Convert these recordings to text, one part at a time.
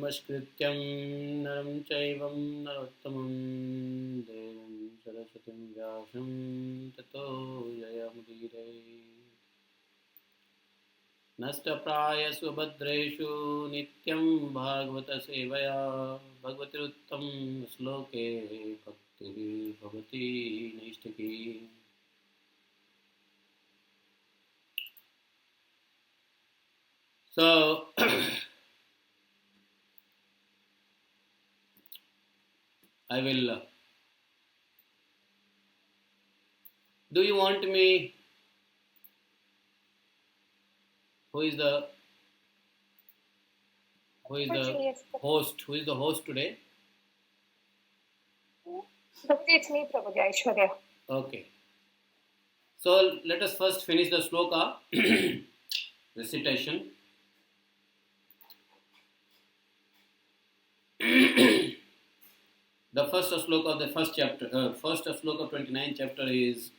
नमस्कृत्यं नरं चैव नरोत्तमं देवीं सरस्वतीं व्यासं ततो जयमुदीरये। नष्टप्रायसु भद्रेषु नित्यं भागवत सेवया भगवतीरुत्तम श्लोके भक्तिर्भवति नैष्ठिकी। So I will. Do you want me? Who is the host? Who is the host today? It's me, Prabhuji, Aishwarya. Okay. So let us first finish the sloka recitation. The first sloka of the first chapter, first sloka of 29th chapter is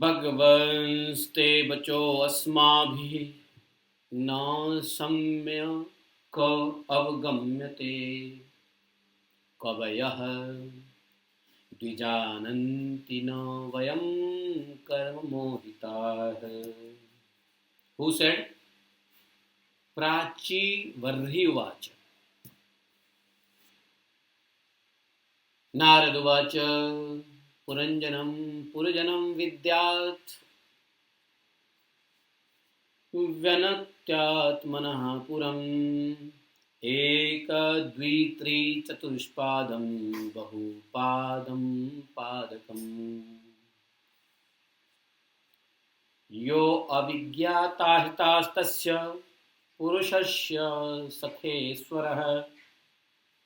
भगवंस्ते बचो अस्माभिः न सम्य क अवगम्यते कवयः द्विजानन्ति न वयं कर्म मोहिताः. Who said? प्राचीवर्हि उवाच. नारद उवाच पुरंजनं विद्यात् व्यनत्यात्मनः पुरम् एक द्वि त्रि चतुष्पादं बहुपादं पादकम् यो अविज्ञाताहितास्तस्य पुरुषस्य सखेश्वरः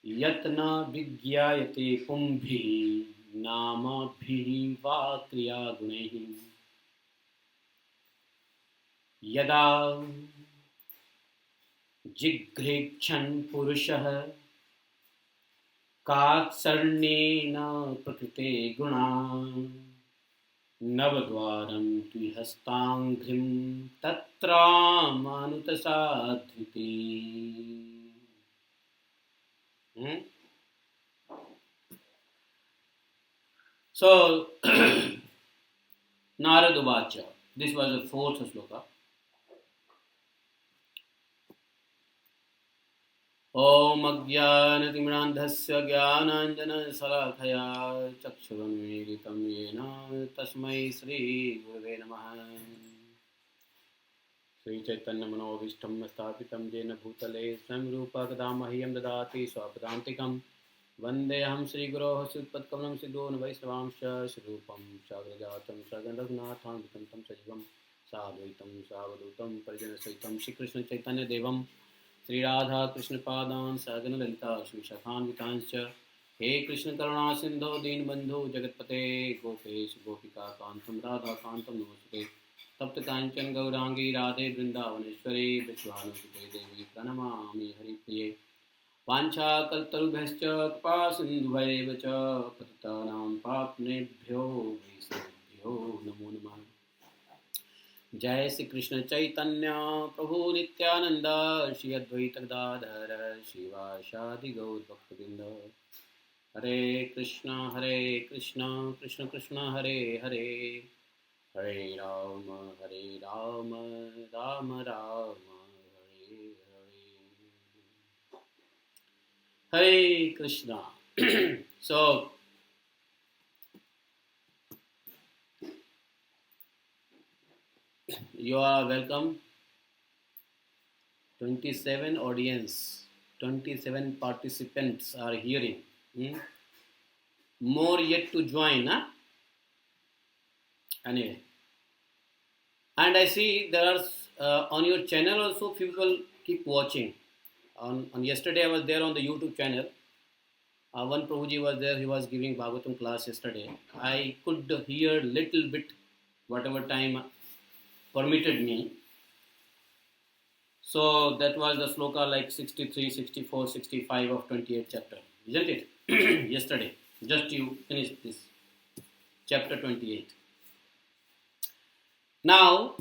यत्न विज्ञायते पुंभिः नामभिः वा क्रियागुणैः. यदा जिघ्रेक्षन् पुरुषः कात्सर्णेन प्रकृते गुणान् नवद्वारं द्विहस्ताङ्घ्रिं तत्रामानुतसाधृते. So Narad Uvacha. This was the fourth sloka. Om Ajnanatimirandhasya Jnananjana-Salakaya Chakshurunmilitam Yena Tasmai Shri Gurave Namaha. Sri Chaitanya Manovistam Sthapitam Jena Bhutale Swam Rupa Kadamahyam Dadati Swapadantikam Vandeham Sri Guroh Sudpatkalam Siddhon Vaisnavamsha Shrupam Sagrajatam Saganragnatham Vikantam Sajivam Sadvaitam Savadutam Parjana Saitam Shri Krishna Chaitanya Devam Sri Radha Krishna Padan Sagana Lalita Shri Shakhan Vitancha. He Krishna Karuna Sindho Deen Bandhu Jagatpate Gopesh Gopika Kantam Radha Kantam Namaste Tapta Kanchan Gaurangi Radhe Vrindavaneshwari Vishwanusute Devi Pranamami Hari Priye Pancha Kaltarubhascha Kpa Sindhuvaiv Cha Patitanam Papnebhyo Vaisnavibhyo Namo Namah. जय श्री कृष्ण चैतन्य प्रभु नित्यानंद श्री अद्वैत गदाधर शिवासादि गौर भक्तवृंद. हरे Krishna Krishna Krishna Hare Hare Hare Ram Ram Ram Hare Hare. Hare Krishna. So you are welcome. 27 audience, 27 participants are hearing. More yet to join, huh? Anyway, and I see there are on your channel also people keep watching. On yesterday I was there on the YouTube channel. One Prabhuji was there. He was giving Bhagavatam class yesterday. I could hear little bit, whatever time permitted me. So that was the sloka like 63, 64, 65 of 28th chapter, isn't it? Yesterday, just you finished this chapter 28. Now,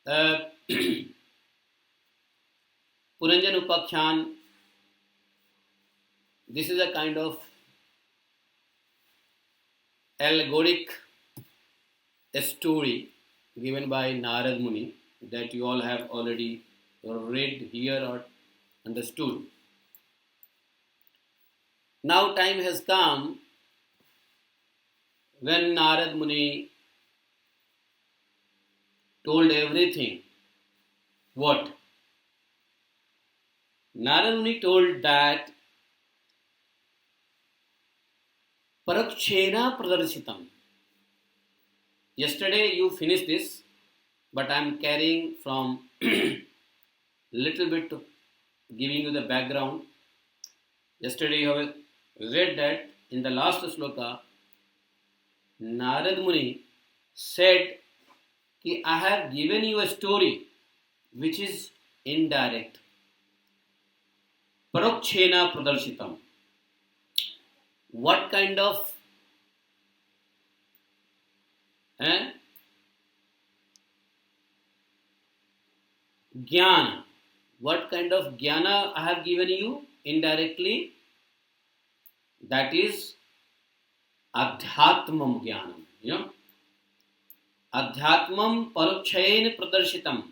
uh, Puranjana Upakhyan, this is a kind of allegoric story given by Narad Muni that you all have already read here or understood. Now time has come when Narad Muni told everything. What? Narad Muni told that Parakshena Pradarsitam. Yesterday you finished this, but I am carrying from little bit to giving you the background. Yesterday you have read that in the last sloka, Narad Muni said that I have given you a story which is indirect. Parokshena Pradarsitam. What kind of jnana? What kind of jnana I have given you indirectly? That is adhyatmam jnanam. You know, adhyatmam parokshena pradarsitam.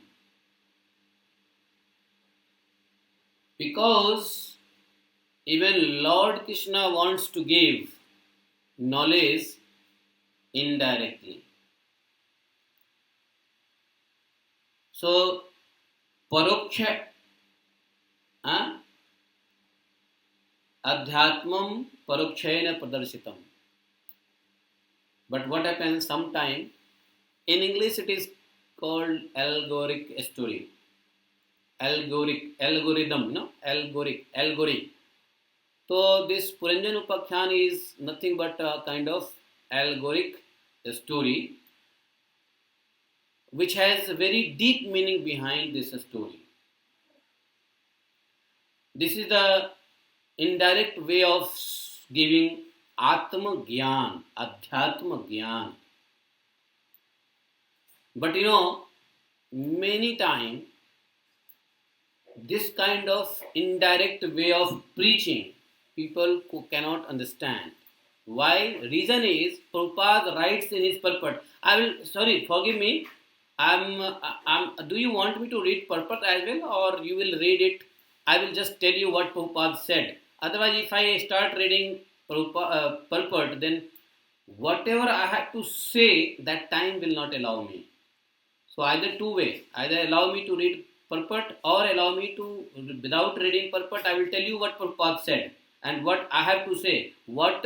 Because even Lord Krishna wants to give knowledge indirectly. So, paroksha, adhyatmam parokshena pradarsitam. But what happens sometime, in English it is called allegoric story. Algorithm, no? Algoric. So this Puranjana Upakhyan is nothing but a kind of allegoric story which has a very deep meaning behind this story. This is the indirect way of giving Atma Gyan, Adhyatma Gyan. But you know, many times this kind of indirect way of preaching people who cannot understand. Why? Reason is Prabhupada writes in his purport. Forgive me. Do you want me to read purport as well, or you will read it? I will just tell you what Prabhupada said. Otherwise, if I start reading purport, then whatever I have to say, that time will not allow me. So either two ways. Either allow me to read purport or allow me to, without reading purport, I will tell you what Prabhupada said and what I have to say, what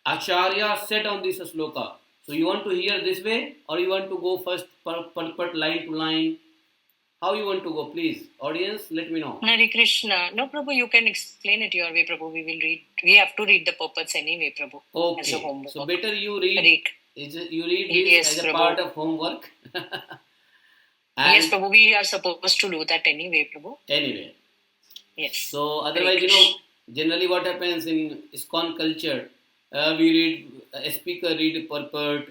Acharya said on this sloka. So you want to hear this way or you want to go first purport line to line? How you want to go? Please, audience, let me know. Hare Krishna. No, Prabhu, you can explain it your way, Prabhu. We will read. We have to read the purports anyway, Prabhu. Okay. As a homework. So better you read. You read this yes, as a Prabhu. part of homework. Yes, Prabhu, we are supposed to do that anyway, Prabhu. Anyway. Yes. So otherwise, you know, generally what happens in ISKCON culture, we read, a speaker read purport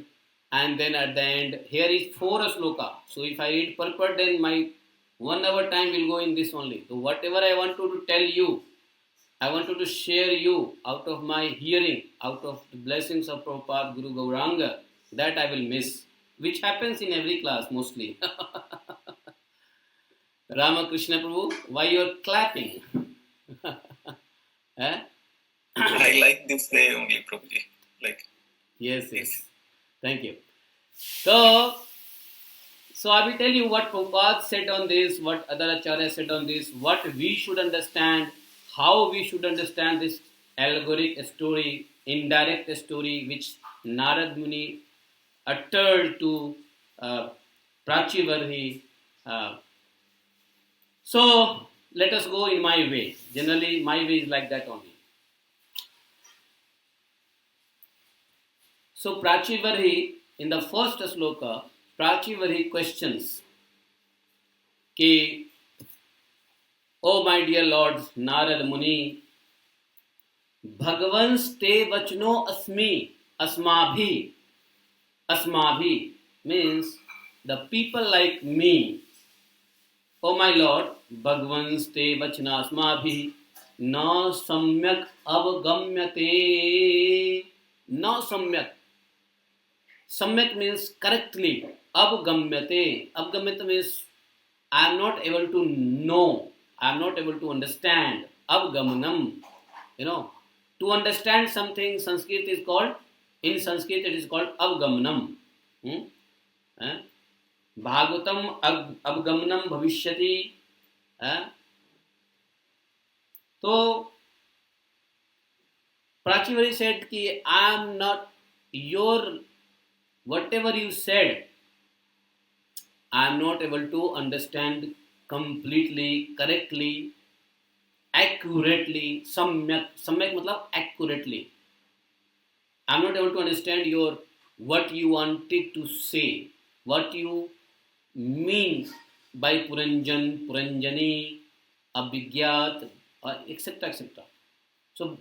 and then at the end, here is 4 sloka. So if I read purport, then my 1 hour time will go in this only. So whatever I want to tell you, I wanted to share you out of my hearing, out of the blessings of Prabhupada, Guru Gauranga, that I will miss. Which happens in every class mostly. Ramakrishna Prabhu, why you are clapping? I like this way only, Prabhuji. Yes. Thank you. So I will tell you what Prabhupada said on this, what other Acharya said on this, what we should understand, how we should understand this allegoric story, indirect story which Narad Muni uttered to Prachinvarhi. So let us go in my way. Generally, my way is like that only. So Prachinvarhi, in the first sloka, Prachinvarhi questions कि Oh my dear Lords, Narad Muni, Bhagavans te vachno asmi, asmabhi. Asmabhi means the people like me, O my Lord, Bhagvanste vachnasmabhi na samyak avgamyate. Na samyak. Samyak means correctly. Avgamyate. Avgamyate means I am not able to know. I am not able to understand. Avgamanam. To understand something, Sanskrit is called, in Sanskrit it is called avgamanam. Bhagavatam avgamanam bhavishyati. So, Prachinvarhi said कि I am not your, whatever you said, I am not able to understand completely, correctly, accurately. Samyak मतलब accurately. I am not able to understand what you wanted to say, what you mean by Puranjan, Puranjani, Abhigyat, etc. etc. So,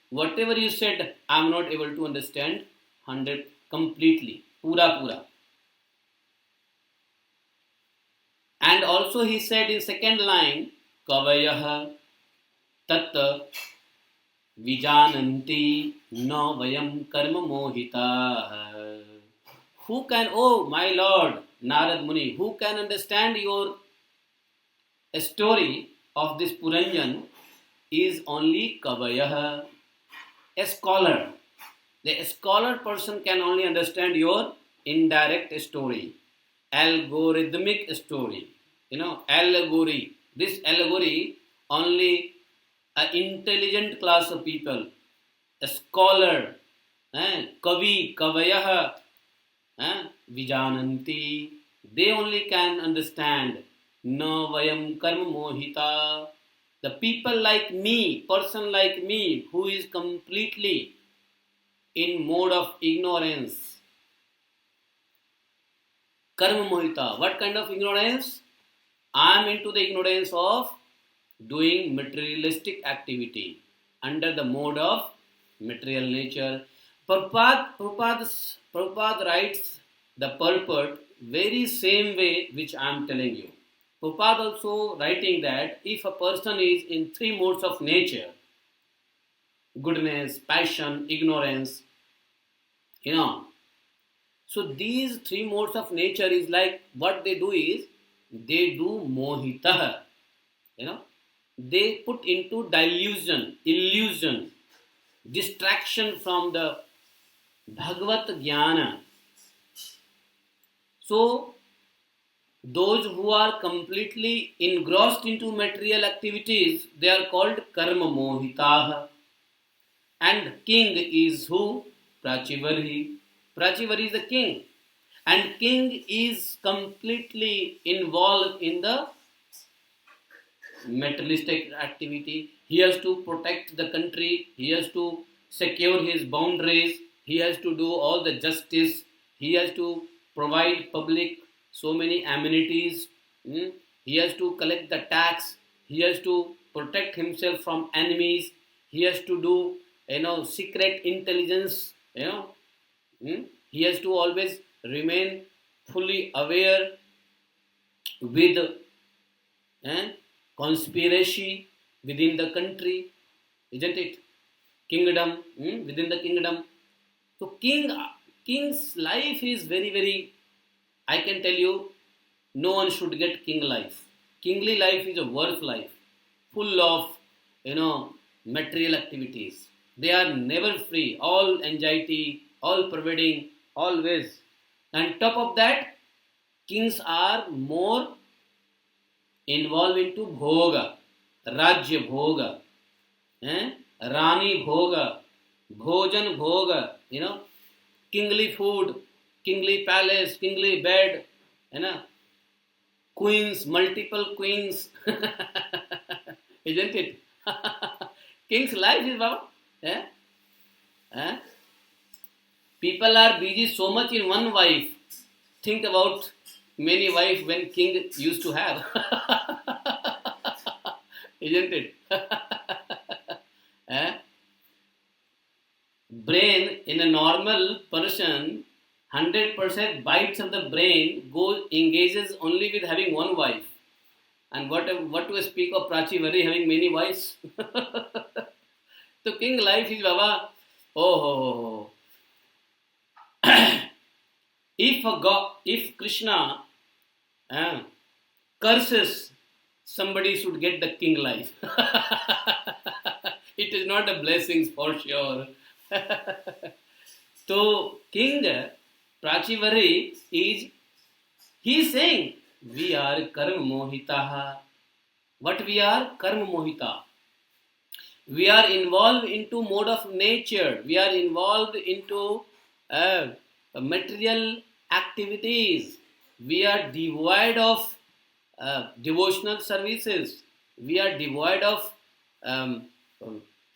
whatever you said, I am not able to understand 100 completely, pura. And also he said in second line, Kavayah tat vijananti na vayam karma mohita. Who can, oh my Lord, Narad Muni, who can understand your story of this Puranjan is only Kavayah, a scholar. The scholar person can only understand your indirect story, algorithmic story. Allegory. This allegory only an intelligent class of people, a scholar, kavi, kavayah, vijananti, they only can understand. Na vayam karma mohita. The people like me, person like me, who is completely in mode of ignorance. Karma mohita. What kind of ignorance? I am into the ignorance of doing materialistic activity under the mode of material nature. Prabhupada writes the purport very same way which I am telling you. Prabhupada also writing that if a person is in three modes of nature, goodness, passion, ignorance, so these three modes of nature is like what they do is, they do mohita, they put into delusion, illusion, distraction from the Bhagavat Jnana. So, those who are completely engrossed into material activities, they are called karma mohitaha. And king is who? Prachinvarhi. Prachinvarhi is the king. And king is completely involved in the materialistic activity. He has to protect the country. He has to secure his boundaries. He has to do all the justice. He has to provide public so many amenities. He has to collect the tax. He has to protect himself from enemies. He has to do, secret intelligence. He has to always remain fully aware with conspiracy within the country, isn't it? Kingdom, within the kingdom. So king's life is very, very, I can tell you, no one should get king life. Kingly life is a worse life, full of, material activities. They are never free, all anxiety, all pervading, always. And top of that, kings are more involved into bhoga, rajya bhoga, rani bhoga, bhojan bhoga, kingly food, kingly palace, kingly bed, queens, multiple queens, isn't it? King's life is about, people are busy so much in one wife. Think about many wives when king used to have, isn't it? Brain in a normal person, 100% bites of the brain engages only with having one wife. And what to speak of Prachinvarhi having many wives? So king life is Baba. Oh. If Krishna curses, somebody should get the king life. It is not a blessing for sure. So King Prachinvarhi he is saying, we are karma mohitaha. What we are? Karma mohita. We are involved into mode of nature. We are involved into material activities. We are devoid of devotional services. We are devoid of tattva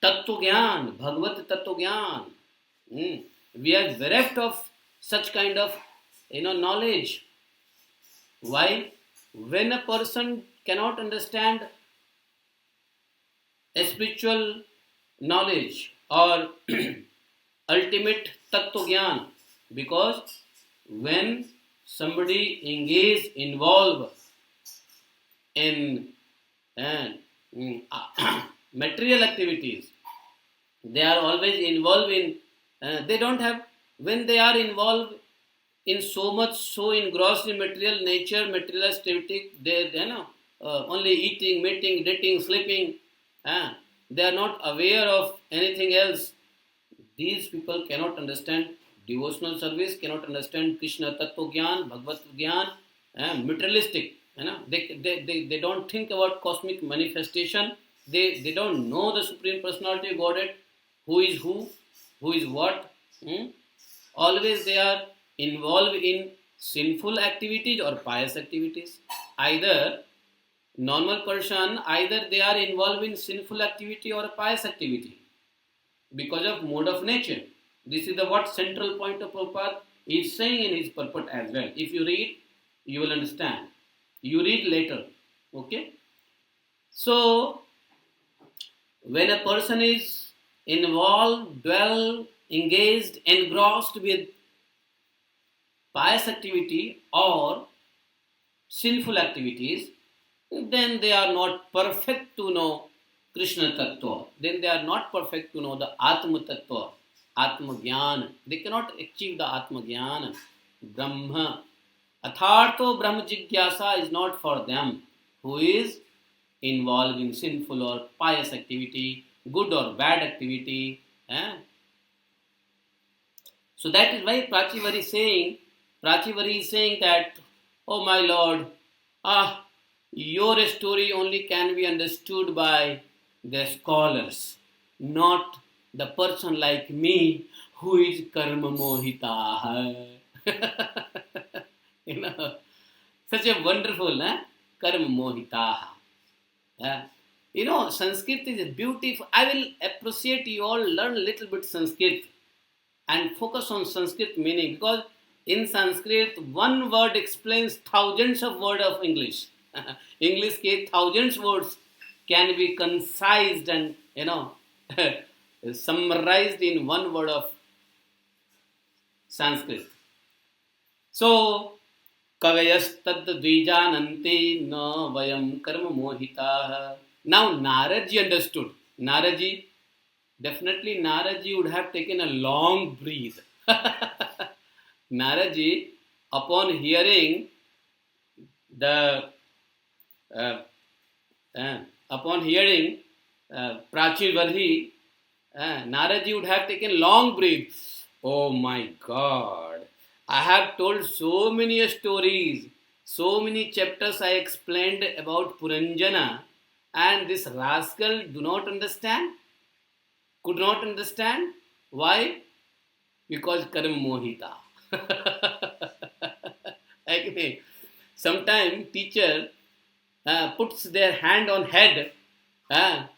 gyan, bhagavad tattva gyan. We are bereft of such kind of knowledge. Why? When a person cannot understand a spiritual knowledge or ultimate tattva gyan, because when somebody involved in material activities, they are always involved in they don't have, when they are involved in so engrossed in material nature, material activity, they only eating, mating, dating, sleeping, they are not aware of anything else. These people cannot understand devotional service, cannot understand Krishna Tattva Gyan, Bhagavad Gyan, materialistic. They don't think about cosmic manifestation. They don't know the Supreme Personality of Godhead, who is what. Always they are involved in sinful activities or pious activities. Either normal person, either they are involved in sinful activity or pious activity because of mode of nature. This is the what central point of Prabhupada is saying in his purport as well. If you read, you will understand. You read later. Okay? So, when a person is involved, engaged, engrossed with pious activity or sinful activities, then they are not perfect to know Krishna Tattva. Then they are not perfect to know the Atma Tattva, Atma Jnana. They cannot achieve the Atma Jnana. Brahma. Atharto Brahma Jigyasa is not for them who is involved in sinful or pious activity, good or bad activity. So that is why Prachinvarhi is saying that, oh my Lord, your story only can be understood by the scholars, not the person like me who is karma mohita. Such a wonderful karma mohita. Sanskrit is beautiful. I will appreciate you all learn a little bit Sanskrit and focus on Sanskrit meaning, because in Sanskrit one word explains thousands of words of English. English ke thousands words can be concised and summarized in one word of Sanskrit. So kavayastad dvijanante na vayam karma mohita. Now Naradji understood. Naradji would have taken a long breath. Naradji, upon hearing Prachinvarhi, Naradji would have taken long breath. Oh my God! I have told so many stories, so many chapters I explained about Puranjana, and this rascal could not understand. Why? Because karma mohita. Sometimes teacher puts their hand on head. I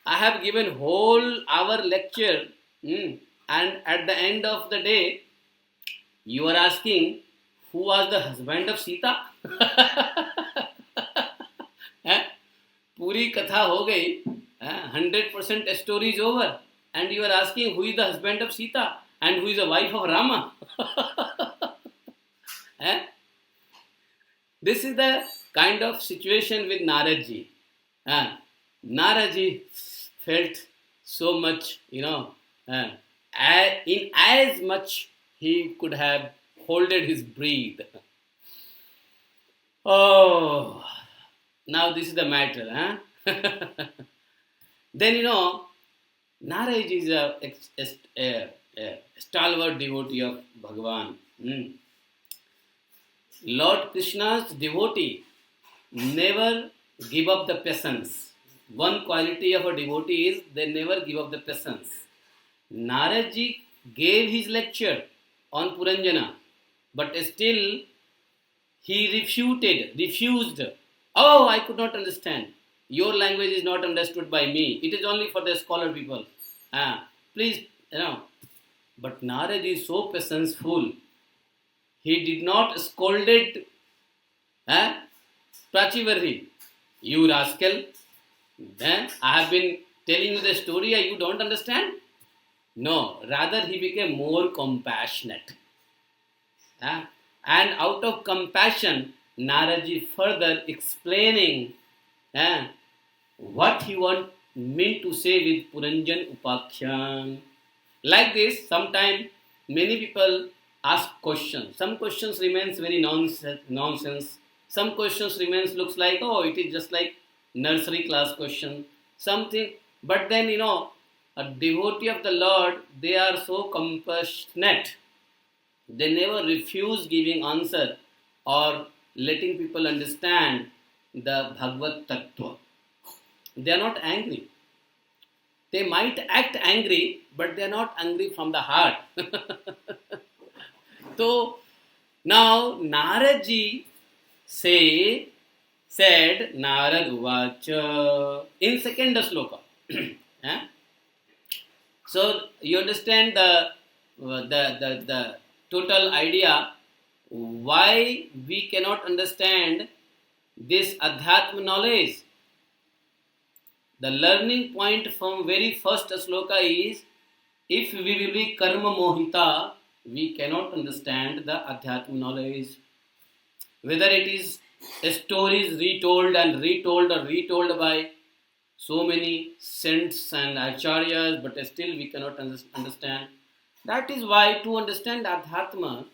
have given whole hour lecture, and at the end of the day, you are asking who was the husband of Sita. Puri katha ho gayi, 100% story is over, and you are asking who is the husband of Sita and who is the wife of Rama. This is the kind of situation with Naradji. Naradji felt so much, in as much he could have holded his breath. Oh, now this is the matter, Then Naraj is a stalwart devotee of Bhagavan. Lord Krishna's devotee never give up the patience. One quality of a devotee is they never give up the patience. Naradji gave his lecture on Puranjana, but still he refused. Oh, I could not understand. Your language is not understood by me. It is only for the scholar people. Please, But Narad is so patientful. He did not scolded Prachinvarhi. You rascal. I have been telling you the story. You don't understand? No. Rather, he became more compassionate. And out of compassion, Naradji further explaining what he meant to say with Puranjan Upakhyan. Like this, sometimes many people ask questions. Some questions remains very nonsense. Some questions looks like, it is just like nursery class question. Something, but then a devotee of the Lord, they are so compassionate. They never refuse giving answer or letting people understand the Bhagavad Tattva. They are not angry. They might act angry, but they are not angry from the heart. So now Naradji said Narad Uvacha in second sloka. So you understand the total idea why we cannot understand this Adhyatma knowledge. The learning point from very first sloka is, if we will be karma mohita, we cannot understand the Adhyatma knowledge. Whether it is stories retold by so many saints and acharyas, but still we cannot understand. That is why to understand Adhyatma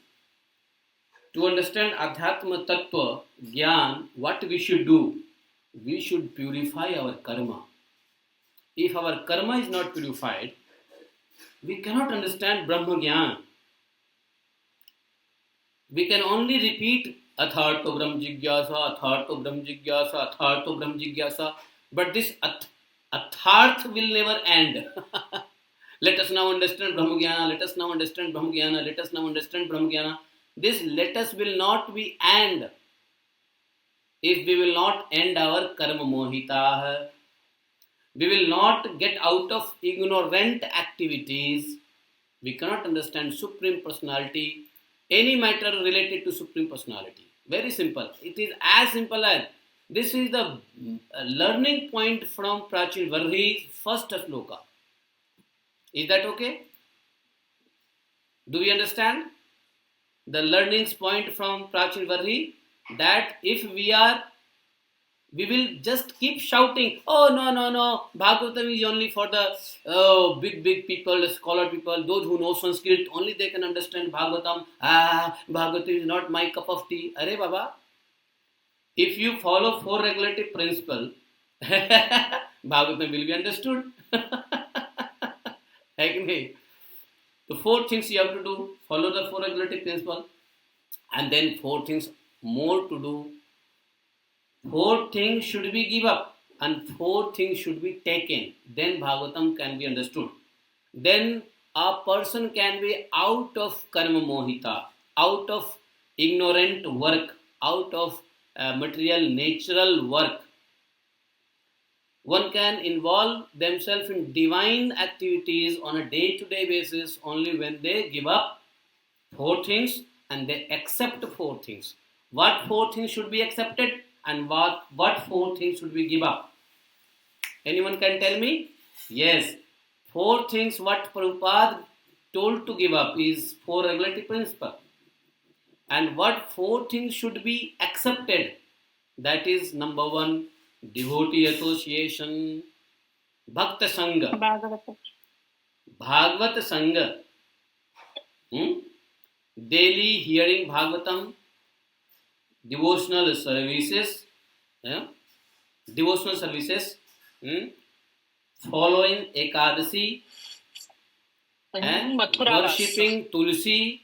Tattva, Gyan, what we should do? We should purify our karma. If our karma is not purified, we cannot understand Brahma Gyan. We can only repeat Atharto Brahm Jigyasa, Atharto Brahm Jigyasa, Atharto Brahm Jigyasa, but this Atharth will never end. Let us now understand Brahma Jnana, let us now understand Brahma Jnana, let us now understand Brahma Jnana. This let us will not be end if we will not end our karma mohita. We will not get out of ignorant activities. We cannot understand Supreme Personality, any matter related to Supreme Personality. Very simple. It is as simple as, this is the learning point from Prachinvarhi's first sloka. Is that okay? Do we understand? The learning point from Prachinvarhi, that if we will just keep shouting, oh no, Bhagavatam is only for the big people, the scholar people, those who know Sanskrit, only they can understand Bhagavatam. Bhagavatam is not my cup of tea. Arey Baba, if you follow 4 regulative principles, Bhagavatam will be understood. The 4 things you have to do, follow the 4 regulative principles, and then 4 things more to do. 4 things should be give up and 4 things should be taken. Then Bhagavatam can be understood. Then a person can be out of karma mohita, out of ignorant work, out of material natural work. One can involve themselves in divine activities on a day-to-day basis only when they give up 4 things and they accept 4 things. What 4 things should be accepted and what 4 things should we give up? Anyone can tell me? Yes. 4 things what Prabhupada told to give up is 4 regulative principles. And what 4 things should be accepted? That is number one, devotee association, Bhakta Sangha, Bhagavad Sangha, daily hearing Bhagavatam, devotional services, following Ekadasi, worshipping Tulsi,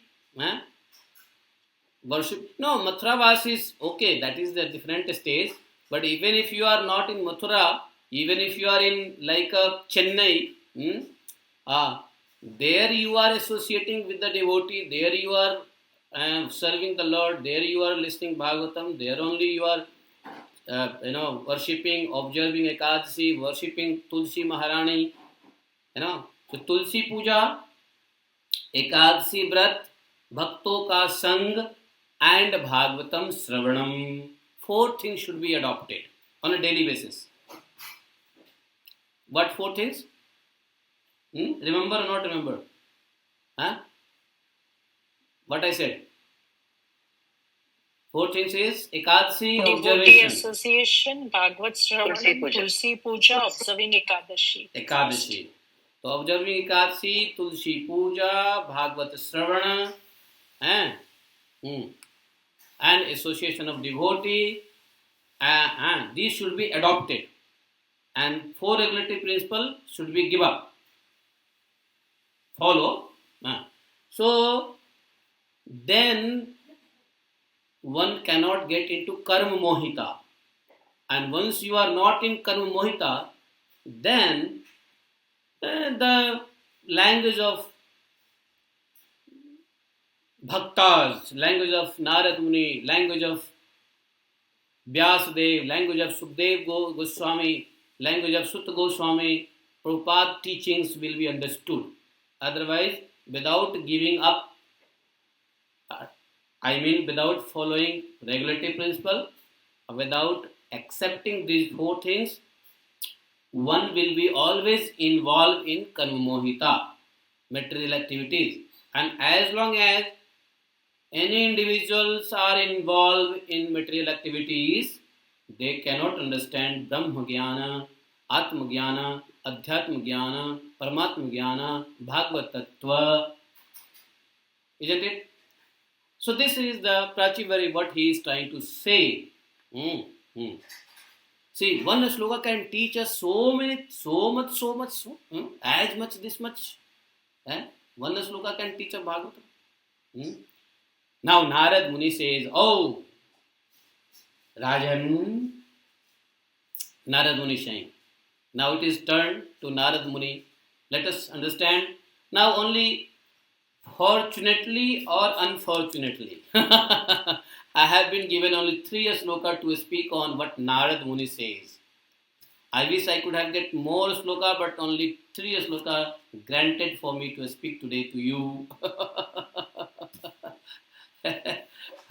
Mathura Vas is okay, that is the different stage. But even if you are not in Mathura, even if you are in like Chennai, there you are associating with the devotee, there you are serving the Lord, there you are listening Bhagavatam, there only you are worshipping, observing Ekadasi, worshipping Tulsi Maharani, So Tulsi Puja, Ekadasi Vrat, Bhakto ka Sang, and Bhagavatam Sravanam. 4 things should be adopted on a daily basis. What 4 things? Remember or not remember? What I said? 4 things is Ekadasi, devotee observation. association, Bhagavad Sravanam, Tulsi Puja, observing Ekadashi. So observing Ekadasi, Tulsi Puja, Bhagavad Sravana, and association of devotee, these should be adopted, and 4 regulatory principles should be given up. Follow. So then one cannot get into karma mohita, and once you are not in karma mohita, then the language of Bhaktas, language of Narad Muni, language of Vyasadev, language of Sukdev Goswami, language of Sutta Goswami, Prabhupada teachings will be understood. Otherwise, without giving up, without following regulatory principle, without accepting these 4 things, one will be always involved in karma mohita, material activities. And as long as any individuals are involved in material activities, they cannot understand Brahma Jnana, Atma Jnana, Adhyatma Jnana, Paramatma Jnana, Bhagavad Tattva. Isn't it? So this is the Prachinvarhi, what he is trying to say. See, one sloka can teach us so much, as much, this much. One sloka can teach us Bhagavatam. Now Narad Muni says, oh, Rajan, Narad Muni is saying. Now it is turned to Narad Muni. Let us understand. Now only fortunately or unfortunately, I have been given only 3 sloka to speak on what Narad Muni says. I wish I could have get more sloka, but only 3 sloka granted for me to speak today to you.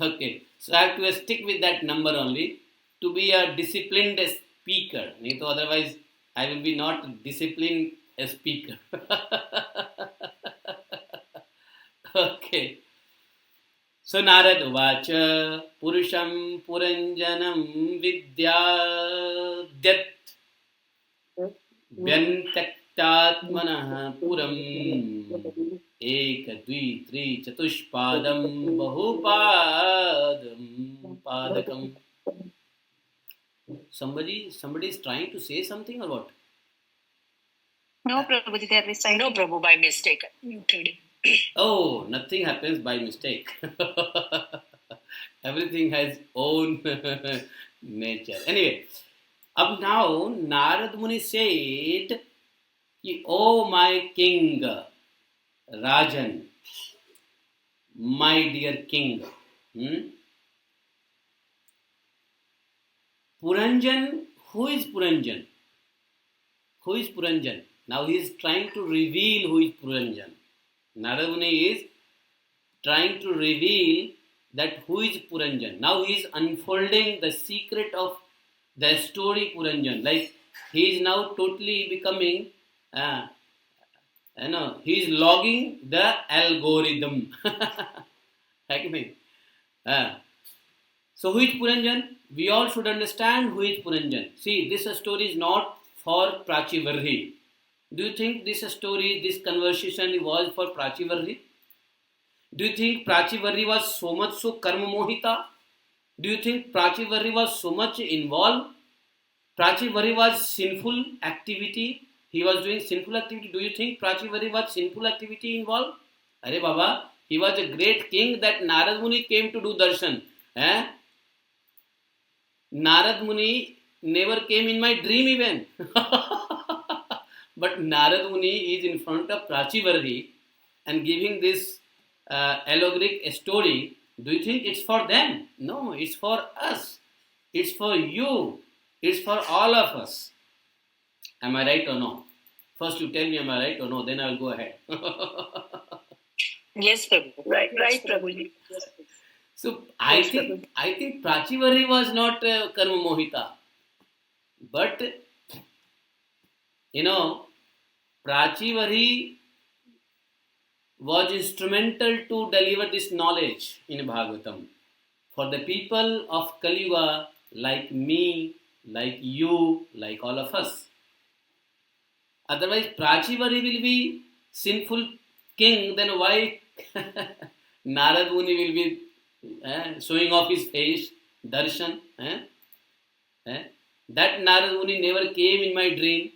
Okay, so I have to stick with that number only to be a disciplined speaker. Otherwise, I will be not a disciplined speaker. Okay. So Narad Uvacha Purusham Puranjanam Vidyadyat Vyantaktatmanah Puram Eka Dvi Tri Chatushpadam Bahupadam Padakam. Somebody is trying to say something or what? No, Prabhuji, they are reciting. No, Prabhu, by mistake. Muted him. Oh, nothing happens by mistake. Everything has own nature. Anyway, up now Narad Muni said, "Oh my king, Rajan, my dear king, Puranjan, who is Puranjan? Who is Puranjan?" Now he is trying to reveal who is Puranjan. Narad Muni is trying to reveal that who is Puranjan. Now he is unfolding the secret of the story Puranjan. Like he is now totally becoming, he is logging the algorithm. So who is Puranjan? we all should understand who is Puranjan. See, this story is not for Prachinvarhi. Do you think this story, this conversation was for Prachinvarhi? Do you think Prachinvarhi was so much so karma mohita? Do you think Prachinvarhi was so much involved? Prachinvarhi was sinful activity. He was doing sinful activity. Do you think Prachinvarhi was sinful activity involved? Arey Baba, he was a great king that Narad Muni came to do darshan. Narad Muni never came in my dream even. But Narad Muni is in front of Prachinvarhi and giving this allegoric story. Do you think it's for them? No, it's for us. It's for you. It's for all of us. Am I right or no? First you tell me am I right or no, then I will go ahead. Yes, Prabhu. Right, Prabhuji. So I think Prachinvarhi was not karma mohita. But Prachinvarhi was instrumental to deliver this knowledge in Bhagavatam for the people of Kali Yuga, like me, like you, like all of us. Otherwise, Prachinvarhi will be sinful king, then why Narad Muni will be showing off his face, darshan? That Narad Muni never came in my dream.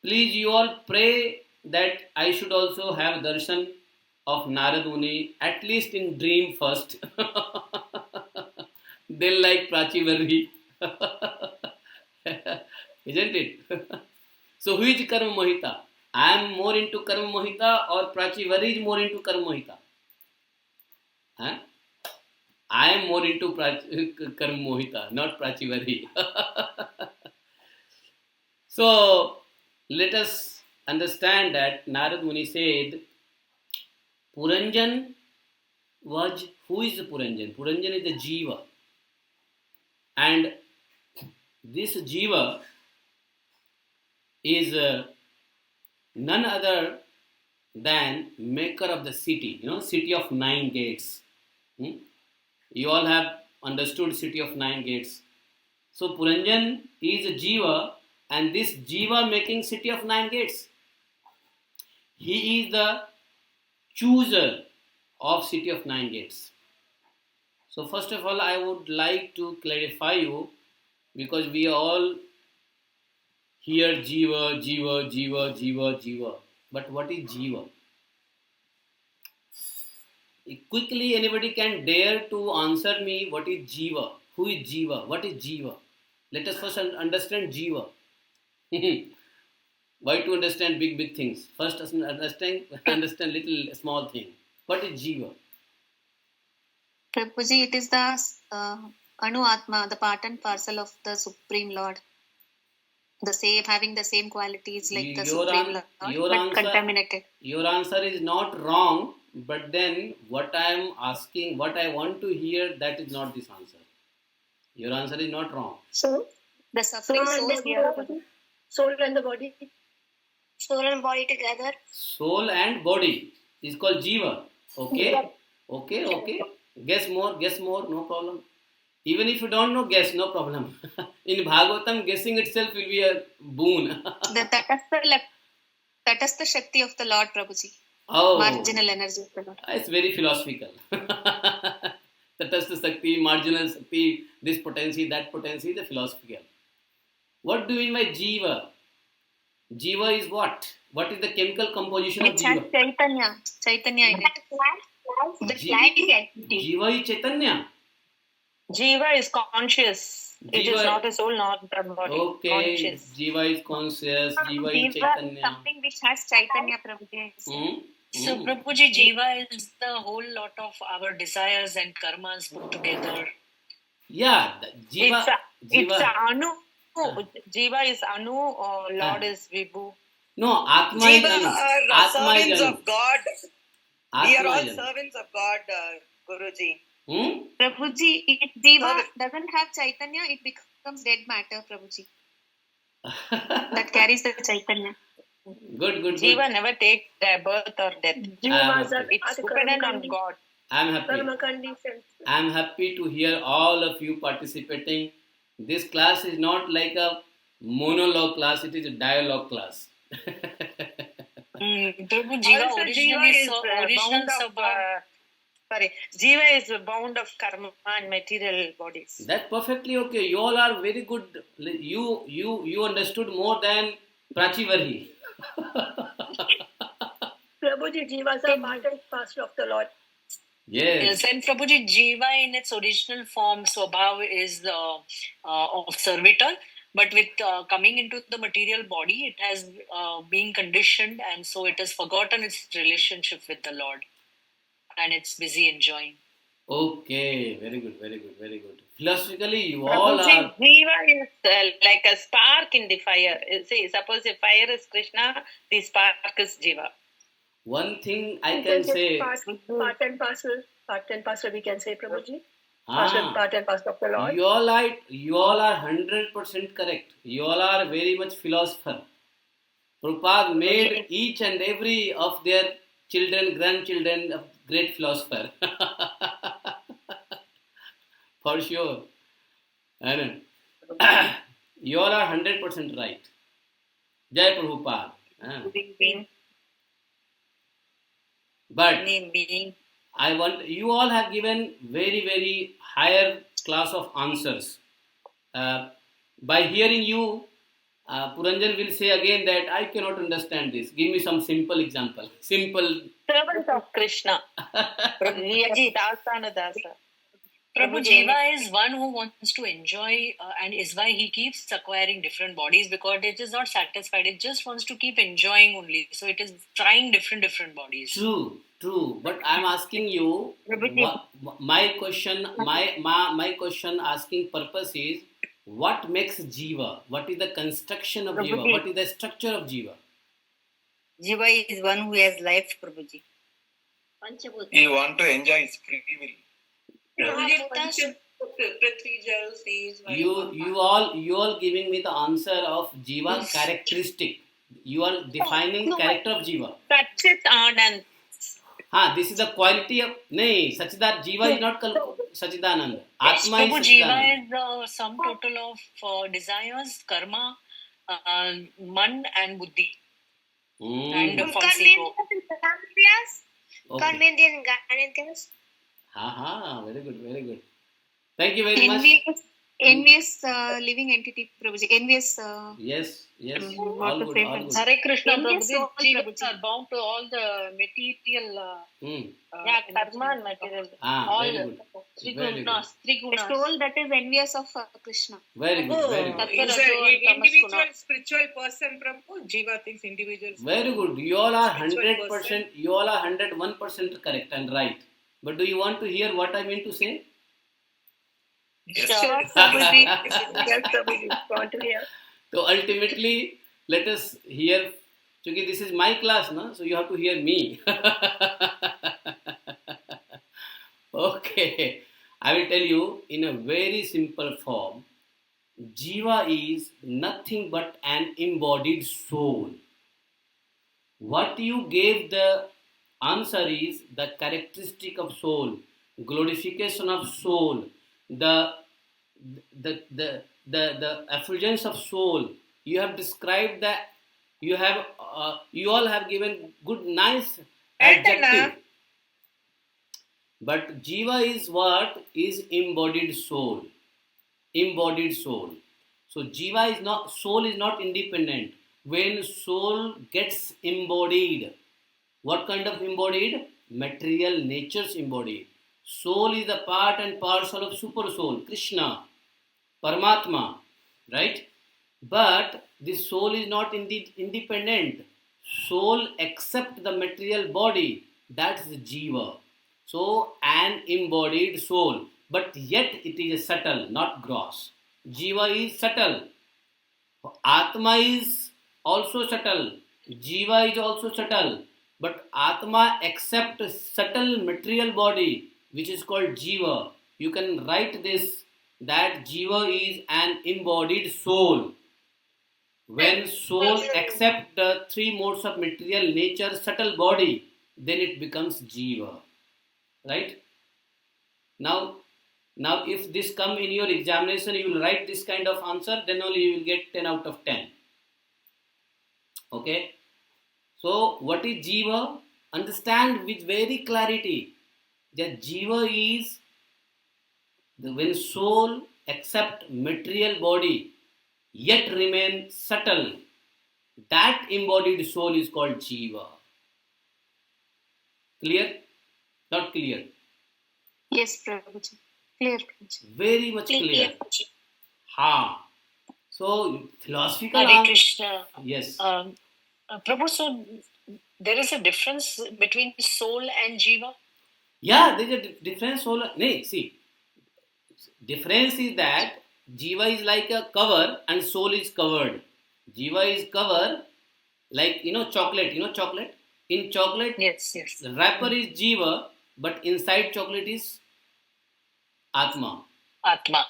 Please, you all pray that I should also have darshan of Narad Muni, at least in dream first. Then like Prachinvarhi. Isn't it? So who is karma mohita? I am more into karma mohita or Prachinvarhi is more into karma mohita? I am more into karma mohita, not Prachinvarhi. So let us understand that Narad Muni said, Puranjan was, who is the Puranjan? Puranjan is the Jiva. And this Jiva is none other than maker of the city, city of 9 gates. You all have understood city of 9 gates. So Puranjan is a Jiva, and this Jiva making city of 9 gates. He is the chooser of city of 9 gates. So first of all, I would like to clarify you, because we all hear Jiva, Jiva, Jiva, Jiva, Jiva. But what is Jiva? Quickly, anybody can dare to answer me what is Jiva? Who is Jiva? What is Jiva? Let us first understand Jiva. Why to understand big things? First understand little small thing. What is Jiva? Prabhuji, it is the Anu Atma, the part and parcel of the Supreme Lord. The same, having the same qualities like the Supreme Lord, but contaminated. Your answer is not wrong, but then what I am asking, what I want to hear, that is not this answer. Your answer is not wrong. So, the suffering soul here. Soul and the body. Soul and body together. Soul and body is called Jiva. Okay? Yeah. Okay. Guess more, no problem. Even if you don't know, guess, no problem. In Bhagavatam, guessing itself will be a boon. That is the Shakti of the Lord, Prabhuji. Oh. Marginal energy of the Lord. It's very philosophical. Tatastha Shakti, marginal Shakti, this potency, that potency, the philosophical. What do you mean by Jiva? Jiva is what? What is the chemical composition of Jiva? Chaitanya in it. The plant is entity. Jiva is Chaitanya. Jiva is conscious. It is not a soul, not the body. Okay. Conscious. Jiva is conscious. Jiva is Chaitanya. Something which has Chaitanya, Prabhuji. So, Prabhuji, Jiva is the whole lot of our desires and karmas put together. Yeah, Jiva. It's Anu. Jiva is Anu, or Lord is Vibhu. No, Atma Jiva is Anu. are servants of God. We are all Atma servants of God, Guruji. Prabhuji, if Jiva doesn't have Chaitanya, it becomes dead matter, Prabhuji. That carries the Chaitanya. Good. Jiva never takes birth or death. It's dependent on God. I'm happy. Karma conditions. I'm happy to hear all of you participating. This class is not like a monologue class, it is a dialogue class. Prabhu, Jiva Also, originally Jiva is original Jiva is bound of karma and material bodies. That's perfectly okay. You all are very good. You understood more than Prachinvarhi. Prabhuji, jivas are part and parcel of the Lord. Yes. And Prabhuji, Jiva in its original form, Swabhav is of servitor, but with coming into the material body, it has been conditioned, and so it has forgotten its relationship with the Lord, and it's busy enjoying. Okay, very good, very good, very good. Philosophically, you all Prabhuji, are. Jiva is like a spark in the fire. See, suppose the fire is Krishna, the spark is Jiva. One thing I We can say. part and parcel, we can say, Prabhuji. Ah, Part and parcel of the Lord. you all are 100% correct. You all are very much philosopher. Prabhupada made each and every of their children, grandchildren a great philosopher. For sure. I know. You all are 100% right. Jai Prabhupada. But I want, you all have given very, very higher class of answers. By hearing you, Puranjan will say again that I cannot understand this. Give me some simple example. Simple. Servant of Krishna. Prabhu, Jiva is one who wants to enjoy and is why he keeps acquiring different bodies, because it is not satisfied. It just wants to keep enjoying only. So it is trying different bodies. True. But I'm asking you, my question asking purpose is, what makes Jiva? What is the construction of Jiva? What is the structure of Jiva? Jiva is one who has life, Prabhuji. He want to enjoy his free will. You all giving me the answer of Jiva characteristic. You are defining character of Jiva. Sachidanand. This is the quality of Sachidanand. Jiva is not Sachidanand. Atma Prabhu, is Jiva Sachidanand. is sum total of desires, karma, man and buddhi. And false ego. Very good, very good. Thank you very much. Envious living entity, Prabhuji. Envious. Yes. All good. Hare Krishna, Envious Prabhuji. soul, Jivas Prabhuji. are bound to all the material. Karma and material. All very good. Very good. The soul that is envious of Krishna. Very good, very good. Is an individual spiritual person, Prabhu. Jiva thinks individual. Very good. You all are 100%. You all are 101% correct and right. But do you want to hear what I mean to say? Yes. Sure, Prabhuji. Yes, Prabhuji. Want to hear? So ultimately, let us hear. Because this is my class, so you have to hear me. Okay. I will tell you in a very simple form. Jiva is nothing but an embodied soul. What you gave the answer is the characteristic of soul, glorification of soul, the effulgence of soul. You have described that. You all have given good, nice adjective. But Jiva is what? Is embodied soul. Embodied soul. So Jiva is not, soul is not independent. When soul gets embodied, what kind of embodied? Material nature's embodied. Soul is a part and parcel of super soul, Krishna, Paramatma, right? But this soul is not indeed independent. Soul accepts the material body. That's the Jiva. So, an embodied soul. But yet it is subtle, not gross. Jiva is subtle. Atma is also subtle. Jiva is also subtle. But Atma accepts subtle material body, which is called Jiva. You can write this, that Jiva is an embodied soul. When soul accepts the three modes of material nature, subtle body, then it becomes Jiva. Right? Now, if this come in your examination, you will write this kind of answer, then only you will get 10 out of 10. Okay. So, what is Jiva? Understand with very clarity that Jiva is when soul accept material body yet remain subtle. That embodied soul is called Jiva. Clear? Not clear? Yes, Prabhuji. Clear, Prabhuji. Very much clear. Ha. So, philosophical Hare Krishna. Yes. Prabhu, so there is a difference between soul and Jiva? Yeah, there is a difference. Soul. Nee, see. Difference is that Jiva is like a cover and soul is covered. Jiva is cover like, chocolate. You know chocolate? In chocolate, Yes. the wrapper is Jiva, but inside chocolate is Atma. Atma.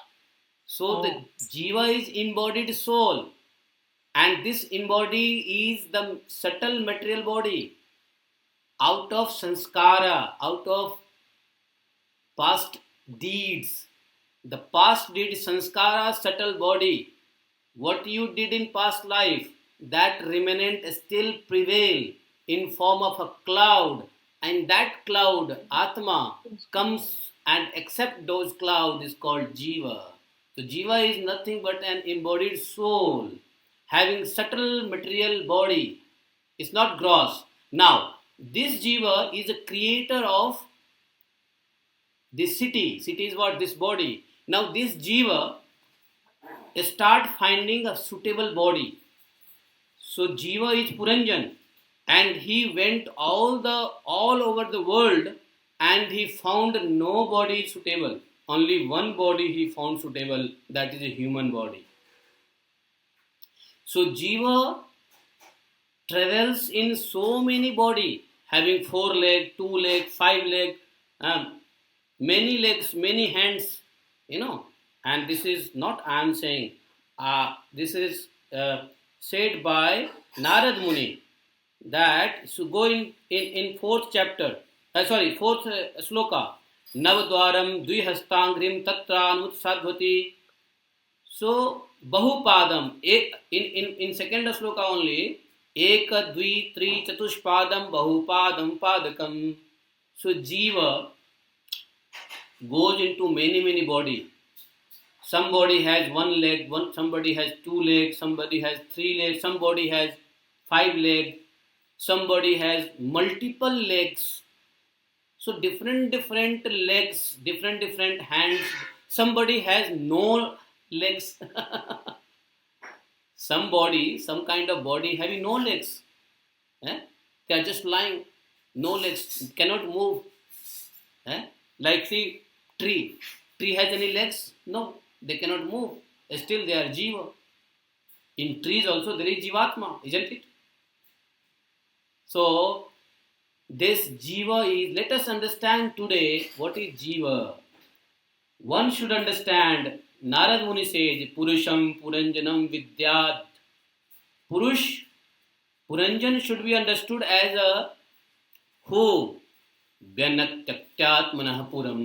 So the Jiva is embodied soul, and this embody is the subtle material body. Out of sanskara, out of past deeds, the past deed sanskara, subtle body, what you did in past life, that remnant still prevail in form of a cloud, and that cloud, Atma, comes and accept those clouds is called Jiva. So Jiva is nothing but an embodied soul having subtle material body. It's not gross. Now, this Jiva is a creator of this city. City is what? This body. Now this Jiva start finding a suitable body. So Jiva is Puranjan, and he went all over the world, and he found no body suitable. Only one body he found suitable, that is a human body. So Jiva travels in so many body, having 4 legs, 2 legs, 5 legs, many legs, many hands, and this is not I am saying, this is said by Narad Muni, that so go in 4th chapter, fourth sloka, Navadwaram Dvihastangrim Tatranut Sadhvati. So Bahupadam, in second sloka only, Eka Dvi Tri Chatushpadam Bahupadam Padakam. So Jiva goes into many body. Somebody has 1 leg, somebody has 2 legs, somebody has 3 legs, somebody has 5 legs, somebody has multiple legs. So different legs, different hands. Somebody has no legs. Some kind of body having no legs. They are just lying, no legs, cannot move. Like see, tree has any legs? No, they cannot move. Still they are Jiva. In trees also there is Jivatma, isn't it? So this Jiva is, let us understand today what is Jiva. One should understand, Narad Muni says, Purusham Puranjanam Vidyat. Puranjan should be understood as a who? Vyanatyatmanah Puram.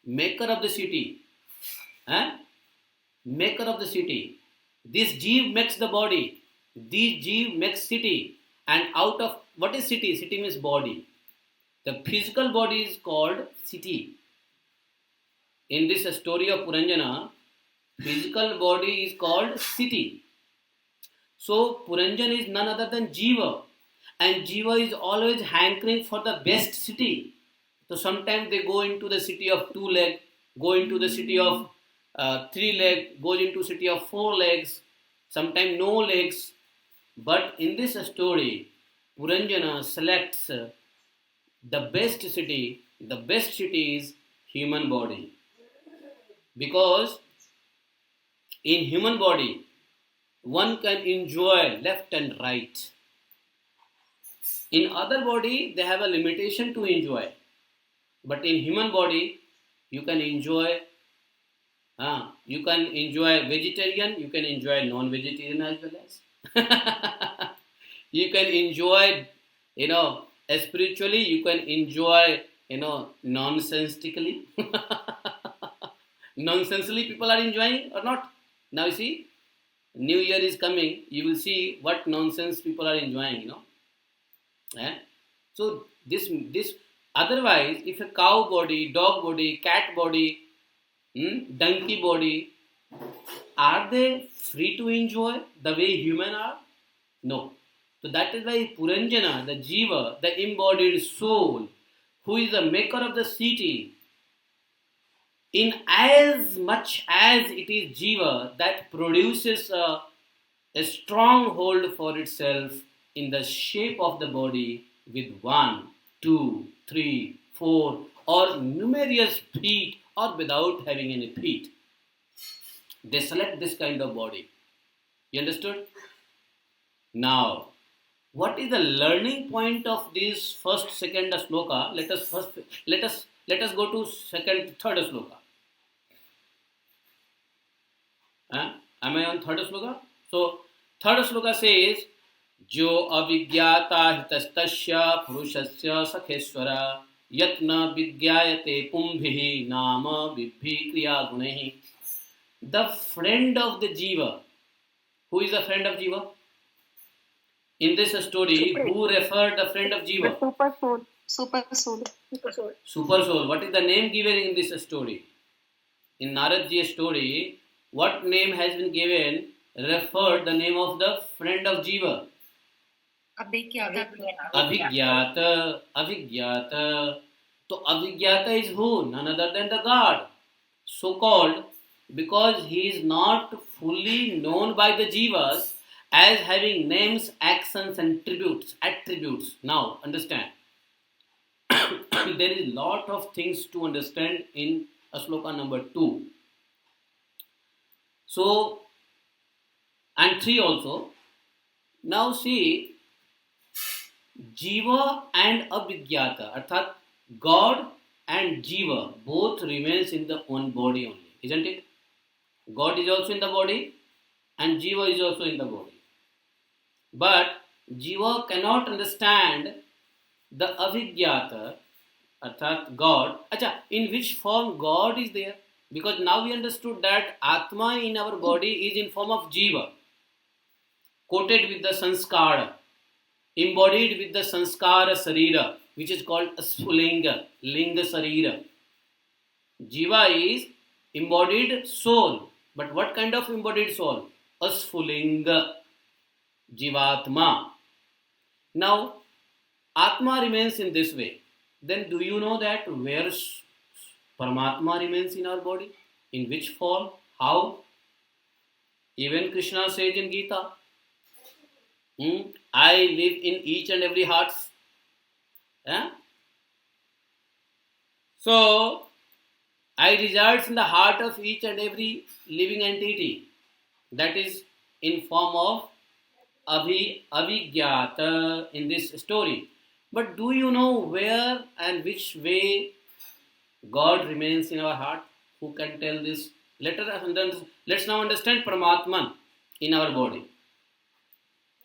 Maker of the city. Maker of the city. This Jeev makes the body. This Jeev makes city. And out of, what is city? City means body. The physical body is called city. In this story of Puranjana, physical body is called city. So Puranjan is none other than Jiva. And Jiva is always hankering for the best city. So sometimes they go into the city of 2 legs, go into the city of 3 legs, goes into city of 4 legs, sometimes no legs. But in this story, Puranjana selects the best city. The best city is human body. Because in human body, one can enjoy left and right. In other body, they have a limitation to enjoy. But in human body, you can enjoy vegetarian, you can enjoy non-vegetarian as well as. You can enjoy, spiritually, you can enjoy nonsensically. Nonsensely people are enjoying or not. Now you see, New Year is coming, you will see what nonsense people are enjoying, Eh? So this otherwise, if a cow body, dog body, cat body, donkey body, are they free to enjoy the way human are? No. So that is why Puranjana, the Jiva, the embodied soul, who is the maker of the city, in as much as it is Jiva that produces a stronghold for itself in the shape of the body with 1, 2, 3, 4 or numerous feet or without having any feet. They select this kind of body. You understood? Now, what is the learning point of this first, second sloka? Let us go to second, third sloka. Am I on third sloka? So, third sloka says, Jo avigyata hitastasya purushasya sakheswara yatna vidyayate pumbhihi nama vibhi kriya gunehi. The friend of the Jiva. Who is the friend of Jiva? In this story, who referred the friend of Jiva? Super soul. Super soul. What is the name given in this story? In Naradji's story, what name has been given? Referred the name of the friend of Jiva. Abhigyata. So Abhigyata is who? None other than the God. So called because he is not fully known by the Jivas as having names, actions and attributes. Now understand. There is a lot of things to understand in sloka number 2. So, and 3 also. Now see, Jiva and Abhigyata, arthat God and Jiva both remains in the one body only, isn't it? God is also in the body and Jiva is also in the body. But Jiva cannot understand the Abhigyata, arthat God. In which form God is there? Because now we understood that Atma in our body is in form of Jiva, coated with the sanskara, embodied with the sanskara sarira, which is called Asfulinga, Linga Sarira. Jiva is embodied soul. But what kind of embodied soul? Asfulinga, Jivatma. Now, Atma remains in this way. Then do you know that where Paramatma remains in our body? In which form? How? Even Krishna says in Gita, I live in each and every heart. So, I reside in the heart of each and every living entity. That is in form of Abhigyata in this story. But do you know where and which way God remains in our heart? Who can tell this? Let's now understand Paramatman in our body.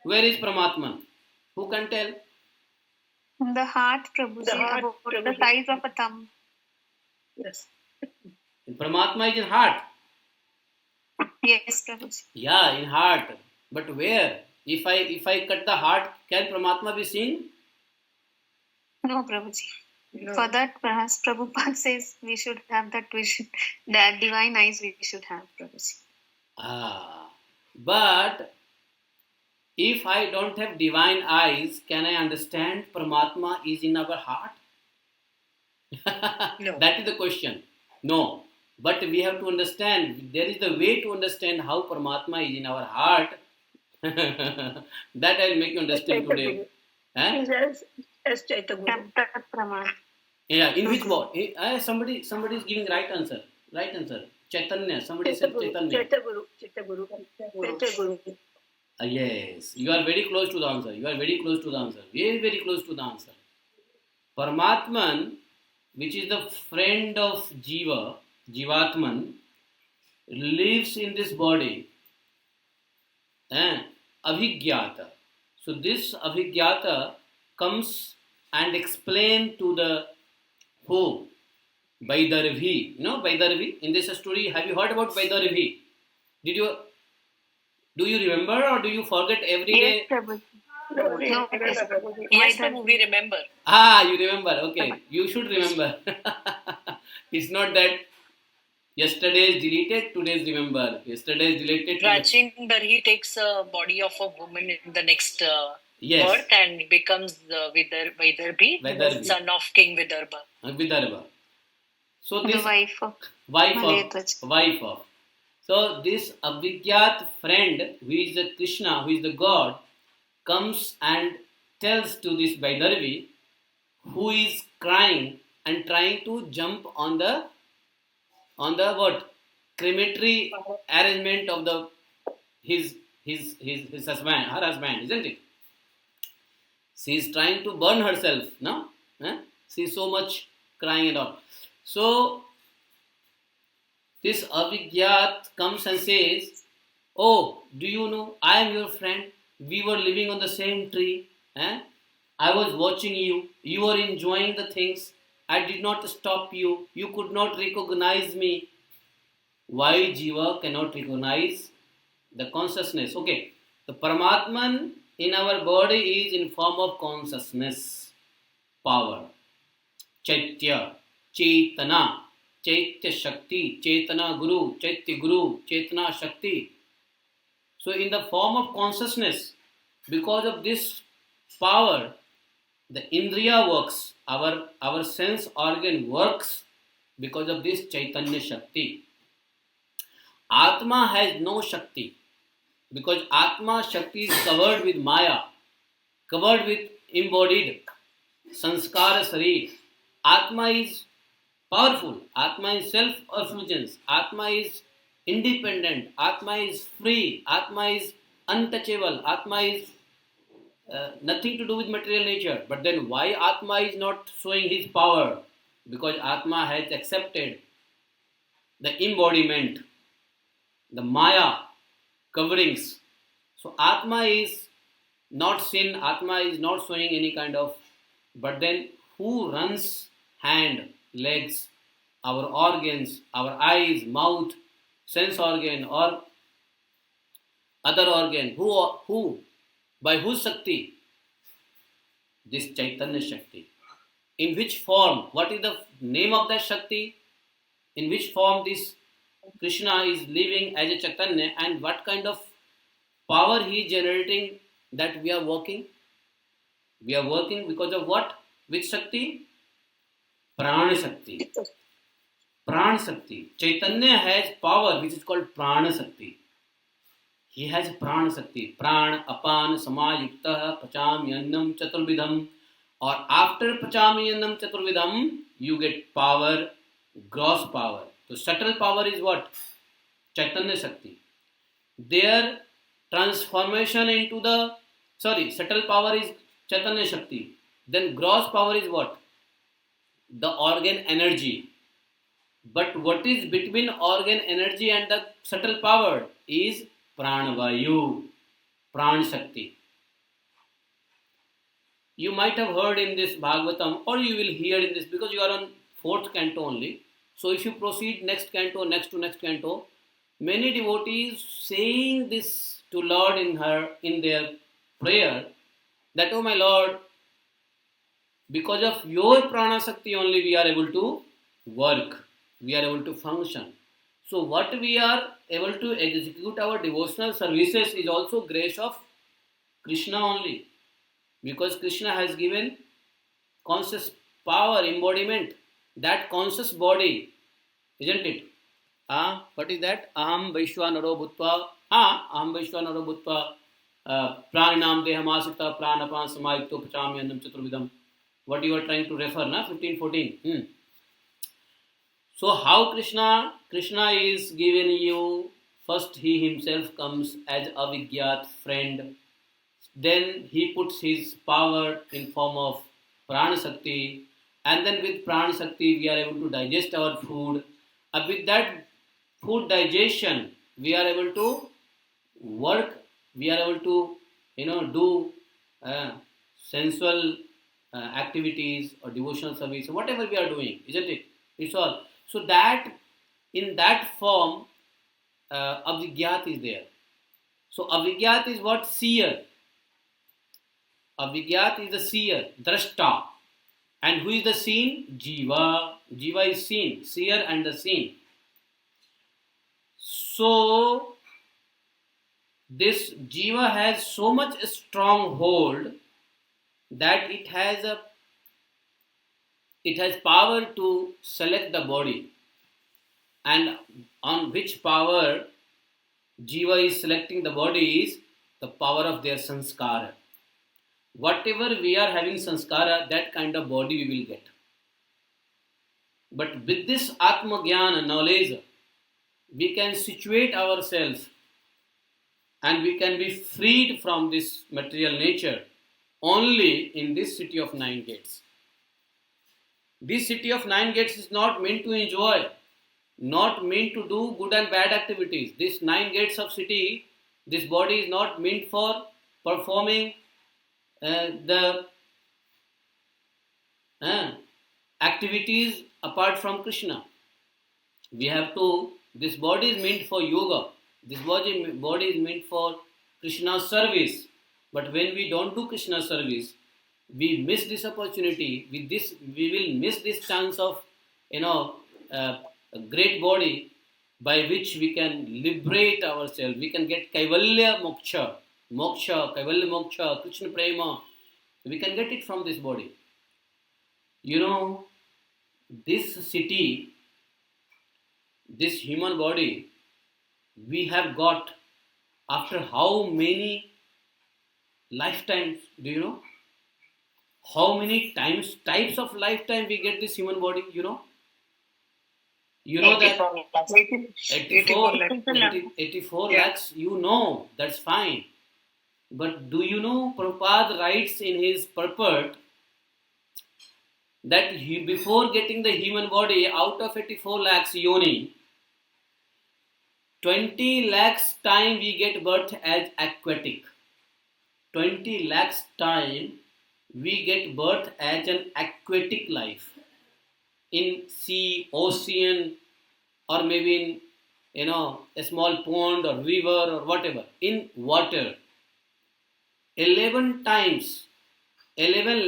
Where is Paramatman? Who can tell? The heart, Prabhuji, about the size of a thumb. Yes. Paramatma is in heart. Yes, Prabhuji. Yeah, in heart. But where? If I cut the heart, can Paramatma be seen? No, Prabhuji. No. For that, perhaps Prabhupada says we should have that vision, that divine eyes we should have, Prabhuji. But if I don't have divine eyes, can I understand Paramatma is in our heart? No. That is the question. No. But we have to understand, there is the way to understand how Paramatma is in our heart. That I'll make you understand today. He says as Chaitaguru. Yeah, in which word? Somebody is giving right answer. Chaitanya. Somebody said Chaitanya. Chaitaguru. Yes, you are very close to the answer. Very, very close to the answer. Paramatman, which is the friend of Jiva, Jivatman, lives in this body. Abhigyata. So this Abhigyata comes and explains to the Who? Vaidarvi. You know Vaidarvi? In this story, have you heard about Vaidarvi? Do you remember or do you forget every day? Prabhuji. No, Yes, Prabhuji. Yes, Prabhu, we remember. You remember. Okay, you should remember. It's not that yesterday is deleted, today is remember. Yesterday is deleted, today. Prachinvarhi takes a body of a woman in the next Yes. birth and becomes Vaidarbhi, Vaidarbi. son of King Vidarbha. Vidarbha. So the this wife of wife of. So this Avigyat friend, who is the Krishna, who is the God, comes and tells to this Vaidarvi, who is crying and trying to jump on the what? Crematory arrangement of the his husband, her husband, isn't it? She is trying to burn herself, no? She is so much crying and all. So this Avigyat comes and says, "Oh, do you know, I am your friend. We were living on the same tree. I was watching you. You were enjoying the things. I did not stop you. You could not recognize me. Why Jiva cannot recognize the consciousness? Okay, the Paramatman in our body is in form of consciousness, power, Chaitya, Chaitana, Chaitya Shakti, Chaitana Guru, Chaitya Guru, Chaitana Shakti. So in the form of consciousness, because of this power, the Indriya works, our sense organ works because of this Chaitanya Shakti. Atma has no Shakti because Atma Shakti is covered with Maya, covered with embodied Sanskara Sarir. Atma is powerful, Atma is self-effulgence, Atma is independent, Atma is free, Atma is untouchable, Atma is nothing to do with material nature. But then why Atma is not showing his power? Because Atma has accepted the embodiment, the Maya coverings. So Atma is not seen, Atma is not showing any kind of, but then who runs hand, legs, our organs, our eyes, mouth, sense organ or other organ, who by whose Shakti? This Chaitanya Shakti. In which form? What is the name of that Shakti? In which form this Krishna is living as a Chaitanya and what kind of power he is generating that we are working? We are working because of what? Which Shakti? Prana Shakti. Prana Shakti. Chaitanya has power which is called Prana Shakti. He has Prana Shakti. Pran, Apan, Samayukta, Pachamyannam, Chaturvidham. Or after Pachamyannam, Chaturvidham, you get power, gross power. So subtle power is what? Chaitanya Shakti. Their transformation into the, subtle power is Chaitanya Shakti. Then gross power is what? The organ energy. But what is between organ energy and the subtle power is Pranavayu, Pran Shakti. You might have heard in this Bhagavatam or you will hear in this because you are on 4th canto only. So if you proceed next canto, next to next canto, many devotees saying this to Lord in their prayer that, oh my Lord, because of your Prana Shakti only we are able to work, we are able to function. So what we are able to execute our devotional services is also grace of Krishna only. Because Krishna has given conscious power, embodiment, that conscious body, isn't it? What is that? Aham Vaishwanaro Bhutva. Aham Vaishwanaro Bhutva. Pranam Dehamasita Pranapan Samayukto Pachamyannam Chaturvidham. What you are trying to refer, na? 15-14. So how Krishna is given you, first he himself comes as a Vigyat friend, then he puts his power in form of Prana Shakti, and then with Prana Shakti we are able to digest our food. With that food digestion we are able to work, we are able to do sensual activities or devotional service, whatever we are doing, isn't it? It's all. So that in that form, avigyat is there. So avigyat is what? Seer. Avigyat is the seer, drashta. And who is the seen? Jiva. Jiva is seen, seer and the seen. So this jiva has so much strong hold that it has power to select the body, and on which power jiva is selecting the body is the power of their sanskara. Whatever we are having sanskara, that kind of body we will get. But with this Atma Jnana knowledge, we can situate ourselves and we can be freed from this material nature only in this city of 9 gates. This city of 9 gates is not meant to enjoy, not meant to do good and bad activities. This 9 gates of city, this body is not meant for performing the activities apart from Krishna. This body is meant for yoga. This body is meant for Krishna's service. But when we don't do Krishna service, we miss this opportunity. With this, we will miss this chance of, a great body by which we can liberate ourselves. We can get Kaivalya Moksha, Kaivalya Moksha, Krishna Prema. We can get it from this body. This city, this human body, we have got after how many lifetimes? Do you know? How many types of lifetime we get this human body? You know that 84 lakhs, that's fine. But do you know, Prabhupada writes in his purport that before getting the human body, out of 84 lakhs yoni, 20 lakhs time we get birth as aquatic. 20 lakhs time we get birth as an aquatic life. In sea, ocean, or maybe in, a small pond or river or whatever. In water. 11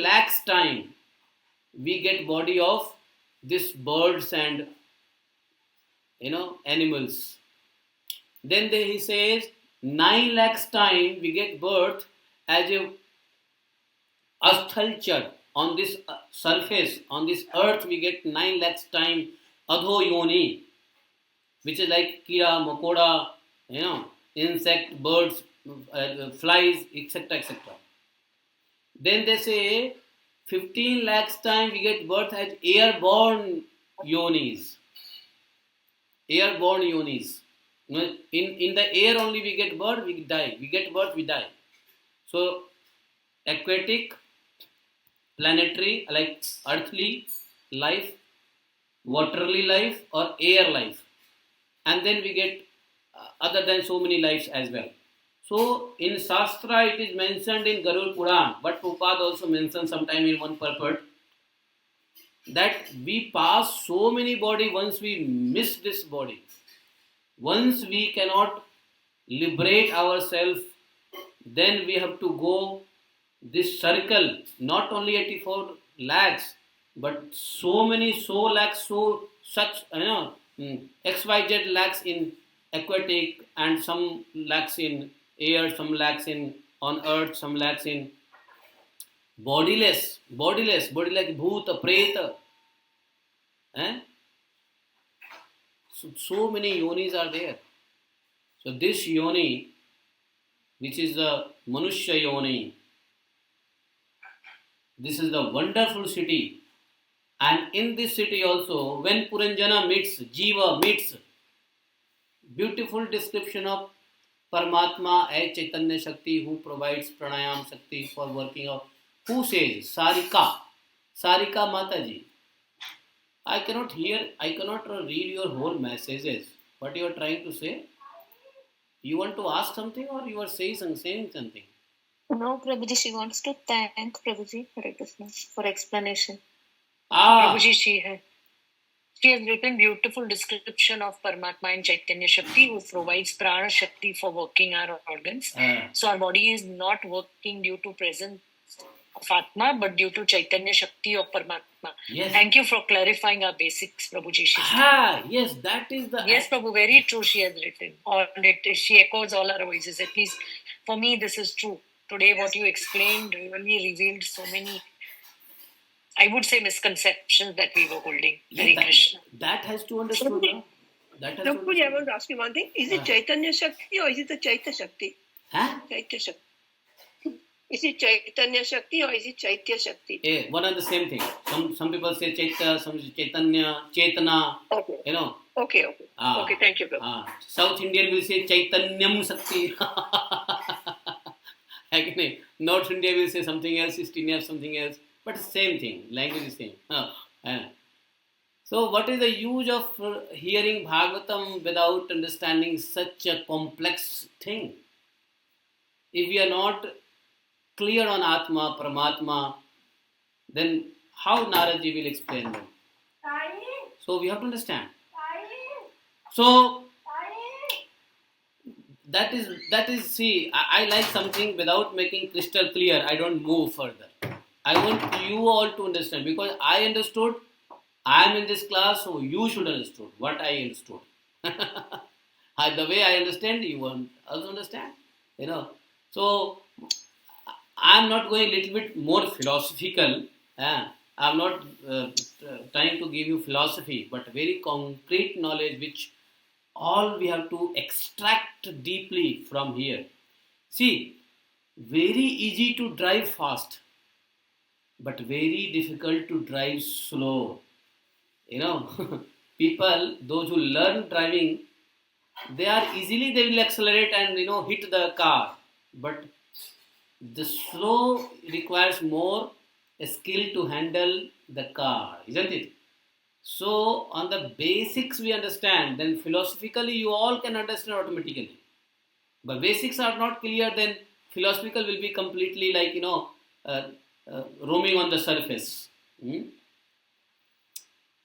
lakhs time we get body of this birds and animals. Then he says 9 lakhs time we get birth as a asthalchar. On this surface, on this earth, we get 9 lakhs time adho yoni, which is like kira, makoda, insect, birds, flies, etc., etc. Then they say 15 lakhs time we get birth as airborne yonis. Airborne yonis. In the air only we get birth, we die. We get birth, we die. So aquatic, planetary, like earthly life, waterly life, or air life. And then we get other than so many lives as well. So in Shastra it is mentioned in Garuda Puran, but Prabhupada also mentioned sometime in one purport that we pass so many bodies once we miss this body. Once we cannot liberate ourselves, then we have to go this circle, not only 84 lakhs, but so lakhs, such XYZ lakhs in aquatic, and some lakhs in air, some lakhs on earth, some lakhs in bodiless, body like bhuta, preta. So many yonis are there. So this yoni, which is the Manushya yoni, this is the wonderful city. And in this city also, when Puranjana meets, Jiva meets, beautiful description of Paramatma as Chaitanya Shakti, who provides pranayam Shakti for working out. Who says? Sarika Mataji. I cannot read your whole messages. What you are trying to say? You want to ask something or you are saying something? No, Prabhuji, she wants to thank Prabhuji for explanation. Prabhuji, she has written beautiful description of Paramatma and Chaitanya Shakti, who provides Prana Shakti for working our organs. So our body is not working due to presence of Atma, but due to Chaitanya Shakti of Paramatma. Yes. Thank you for clarifying our basics, Prabhuji. Yes, that is the... Yes, Prabhu, very true she has written. She echoes all our voices. At least for me, this is true. Today, what you explained really revealed so many, I would say, misconceptions that we were holding. Hare Krishna. That has to understood. Prabhuji, I want to ask you one thing. Is it Chaitanya Shakti or is it the Chaitya Shakti? Chaitya Shakti. Is it Chaitanya Shakti or is it Chaitya Shakti? One and the same thing. Some people say Chaitya, some say Chaitanya, Chetana. Okay. You know. Okay. Okay, thank you, Prabhu. South Indian will say Chaitanyam Shakti. North India will say something else, East India something else. But same thing. Language is same. So what is the use of hearing Bhagavatam without understanding such a complex thing? If we are not clear on Atma, Paramatma, then how Naraji will explain them? So we have to understand. So that is see, I like something without making crystal clear. I don't move further. I want you all to understand, because I understood. I am in this class, so you should understood what I understood. The way I understand, you want also understand. So I am not going a little bit more philosophical. I am not trying to give you philosophy, but very concrete knowledge which all we have to extract deeply from here. See, very easy to drive fast, but very difficult to drive slow. People, those who learn driving, they will accelerate and hit the car. But the slow requires more skill to handle the car, isn't it? So on the basics we understand, then philosophically you all can understand automatically. But basics are not clear, then philosophical will be completely like roaming on the surface.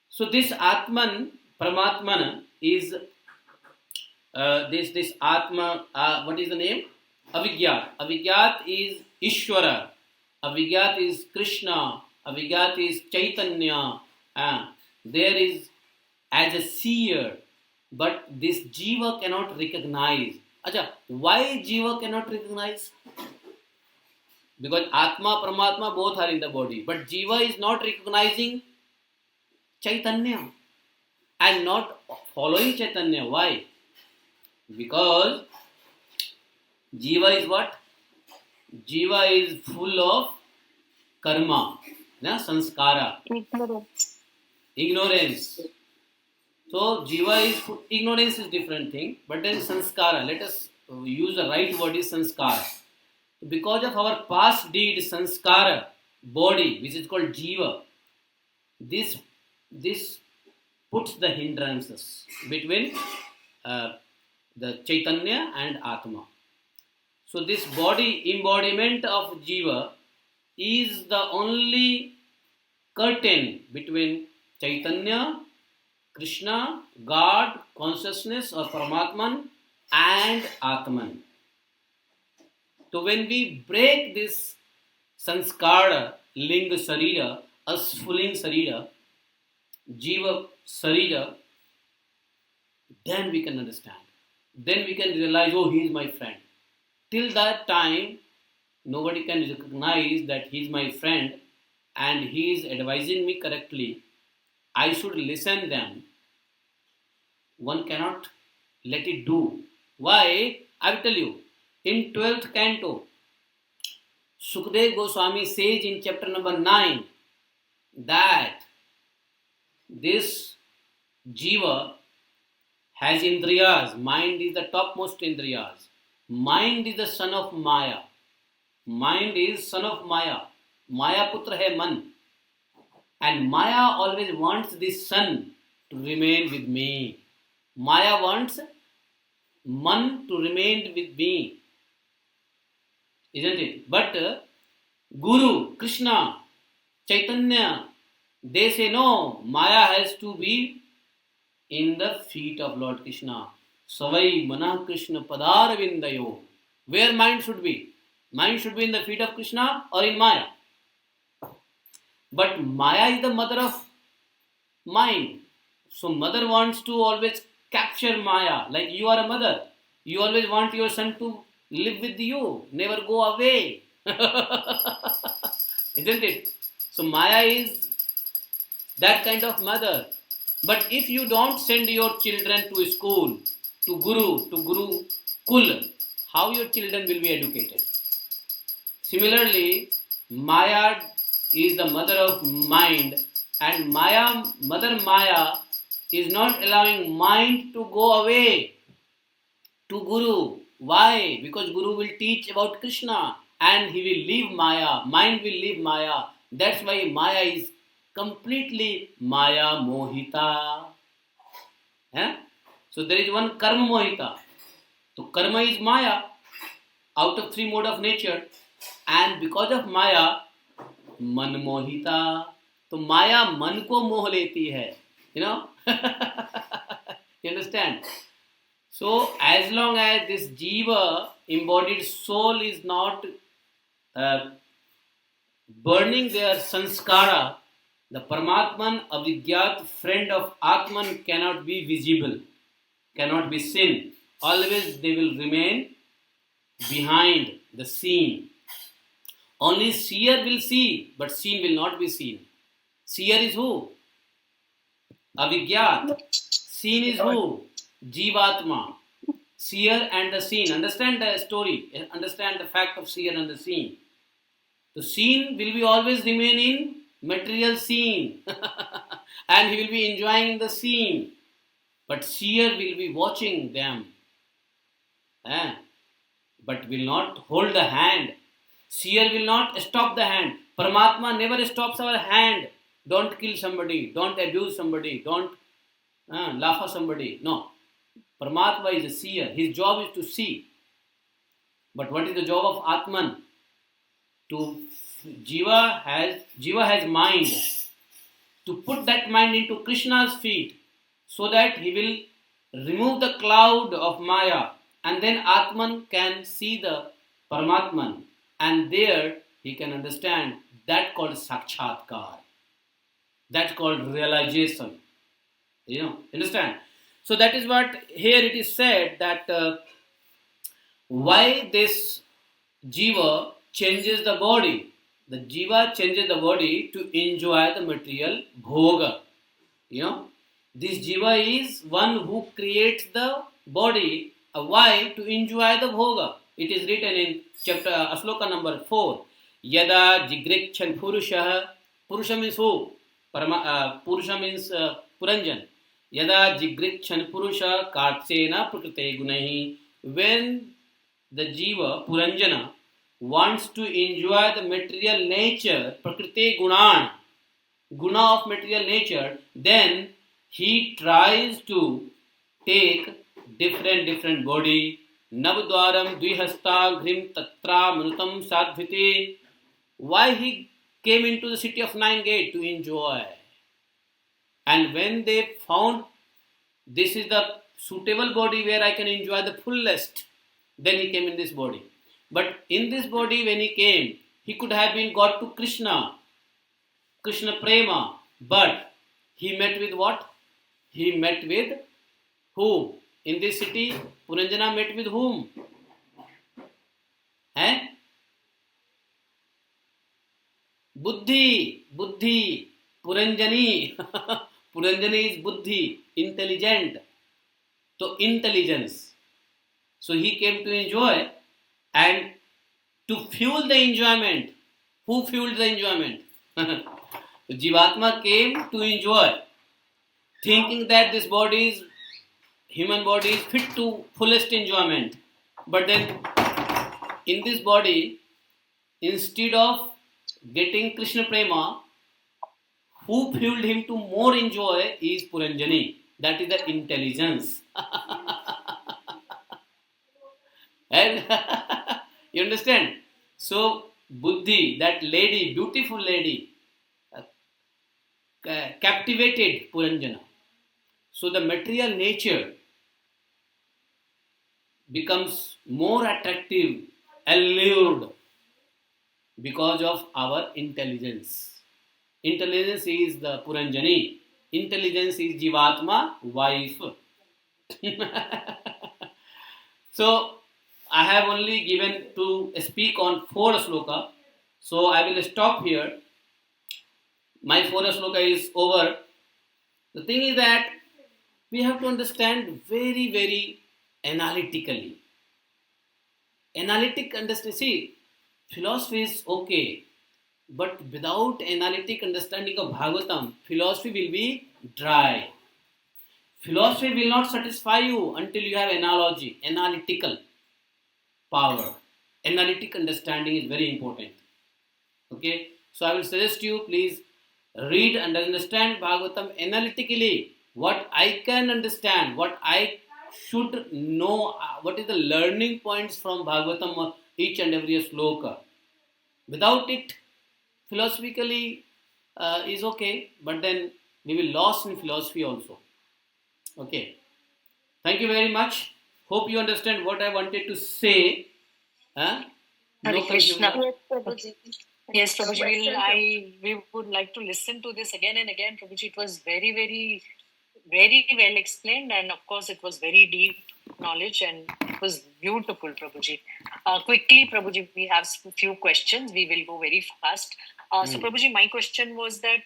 So this Atman, Paramatman is this Atma. What is the name? Avigyat. Avigyat is Ishvara. Avigyat is Krishna. Avigyat is Chaitanya. There is as a seer, but this Jiva cannot recognize. Why Jiva cannot recognize? Because Atma, Paramatma both are in the body, but Jiva is not recognizing Chaitanya and not following Chaitanya. Why? Because Jiva is what? Jiva is full of karma, sanskara, ignorance. So Jiva is ignorance is different thing, but then sanskara. Let us use the right word is sanskara. Because of our past deed, sanskara, body, which is called Jiva, this puts the hindrances between the Chaitanya and Atma. So this body embodiment of Jiva is the only curtain between Chaitanya, Krishna, God, consciousness or Paramatman and Atman. So when we break this sanskara, linga sarira, asfuling sarira, Jiva sarira, then we can understand. Then we can realize, oh, he is my friend. Till that time, nobody can recognize that he is my friend and he is advising me correctly. I should listen them. One cannot let it do. Why? I will tell you. In 12th canto, Sukadeva Goswami says in chapter number 9 that this Jiva has indriyas. Mind is the topmost indriyas. Mind is the son of Maya. Mind is son of Maya. Maya putra hai man. And Maya always wants this son to remain with me. Maya wants man to remain with me. isn't it? But Guru, Krishna, Chaitanya, they say no, Maya has to be in the feet of Lord Krishna. Savai Manah Krishna Padar Vindayo. Where mind should be? Mind should be in the feet of Krishna or in Maya. But Maya is the mother of mind. So mother wants to always capture Maya. Like you are a mother. You always want your son to live with you. Never go away. Isn't it? So Maya is that kind of mother. But if you don't send your children to school, to Guru Kul, how your children will be educated? Similarly, Maya is the mother of mind, and Mother Maya is not allowing mind to go away to Guru. Why? Because Guru will teach about Krishna and he will leave Maya. Mind will leave Maya. That's why Maya is completely Maya Mohita. So there is one Karma Mohita. So Karma is Maya out of three modes of nature. And because of Maya, Man Mohita. So Maya man ko moh leti hai. You know? You understand? So as long as this Jiva, embodied soul, is not burning their sanskara, the Paramatman, Avigyat, friend of Atman, cannot be visible, cannot be seen. Always they will remain behind the scene. Only seer will see, but seen will not be seen. Seer is who? Avigyat. Seen is who? Jivatma. Seer and the seen. Understand the story. Understand the fact of seer and the seen. The seen will be always remain in material scene. And he will be enjoying the scene. But seer will be watching them. But will not hold the hand. Seer will not stop the hand. Paramatma never stops our hand. Don't kill somebody. Don't abuse somebody. Don't laugh at somebody. No. Paramatma is a seer. His job is to see. But what is the job of Atman? Jiva has mind. To put that mind into Krishna's feet so that he will remove the cloud of Maya, and then Atman can see the Paramatman, and there he can understand. That called Sakshatkar. That's called realization. You know, understand? So that is what here it is said that why this Jiva changes the body. The Jiva changes the body to enjoy the material bhoga. You know, this Jiva is one who creates the body. Why? To enjoy the bhoga. It is written in chapter Asloka number 4. Yada jigrikchan purusha. Purusha means who? Purusha means Puranjan. Yada jigrikchan purusha kartsena prakrite gunahi. When the Jiva, Puranjana, wants to enjoy the material nature, prakrite gunan, guna of material nature, then he tries to take different body. Navdwaram dvihasta grim tatra manutam sadhvite. Why he came into the city of 9 gate? To enjoy. And when they found this is the suitable body where I can enjoy the fullest, then he came in this body. But in this body when he came, he could have been got to Krishna Prema, but he met with what? He met with who? In this city, Puranjana met with whom? Buddhi, Puranjani. Puranjani is Buddhi, intelligent. So intelligence. So he came to enjoy, and to fuel the enjoyment. Who fueled the enjoyment? Jivatma came to enjoy, thinking that this human body is fit to fullest enjoyment. But then in this body, instead of getting Krishna Prema, who fueled him to more enjoy is Puranjani. That is the intelligence. And you understand? So Buddhi, that lady, beautiful lady, captivated Puranjana. So the material nature becomes more attractive, allured, because of our intelligence. Intelligence is the Puranjani. Intelligence is Jivatma, wife. So I have only given to speak on 4 sloka. So I will stop here. My 4 sloka is over. The thing is that we have to understand very, very analytically. Analytic understanding. See, philosophy is okay, but without analytic understanding of Bhagavatam, philosophy will be dry. Philosophy will not satisfy you until you have analogy, analytical power. Analytic understanding is very important. Okay, so I will suggest you, please read and understand Bhagavatam analytically. What I can understand, what I should know, what is the learning points from Bhagavatam, each and every sloka. Without it, philosophically is okay, but then we will lose in philosophy also. Okay. Thank you very much. Hope you understand what I wanted to say. Hare No Krishna. confusion. Yes, Prabhuji, we would like to listen to this again and again. Prabhuji, it was very, very, very well explained, and of course it was very deep knowledge, and it was beautiful, Prabhuji. Quickly, Prabhuji, we have a few questions. We will go very fast. So, Prabhuji, my question was that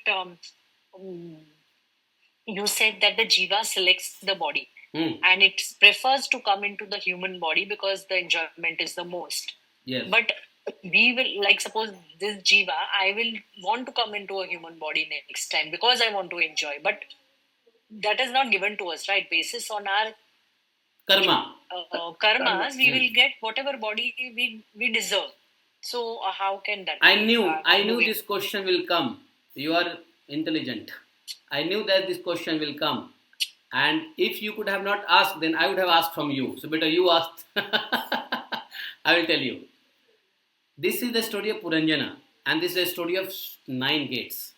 you said that the jiva selects the body and it prefers to come into the human body because the enjoyment is the most. Yes. But we will, like, suppose this jiva, I will want to come into a human body next time because I want to enjoy. But that is not given to us, right? Basis on our karmas, we will get whatever body we deserve. So how can that I be? knew this question will come. You are intelligent. I knew that this question will come. And if you could have not asked, then I would have asked from you. So better you asked. I will tell you. This is the story of Puranjana, and this is the story of 9 gates.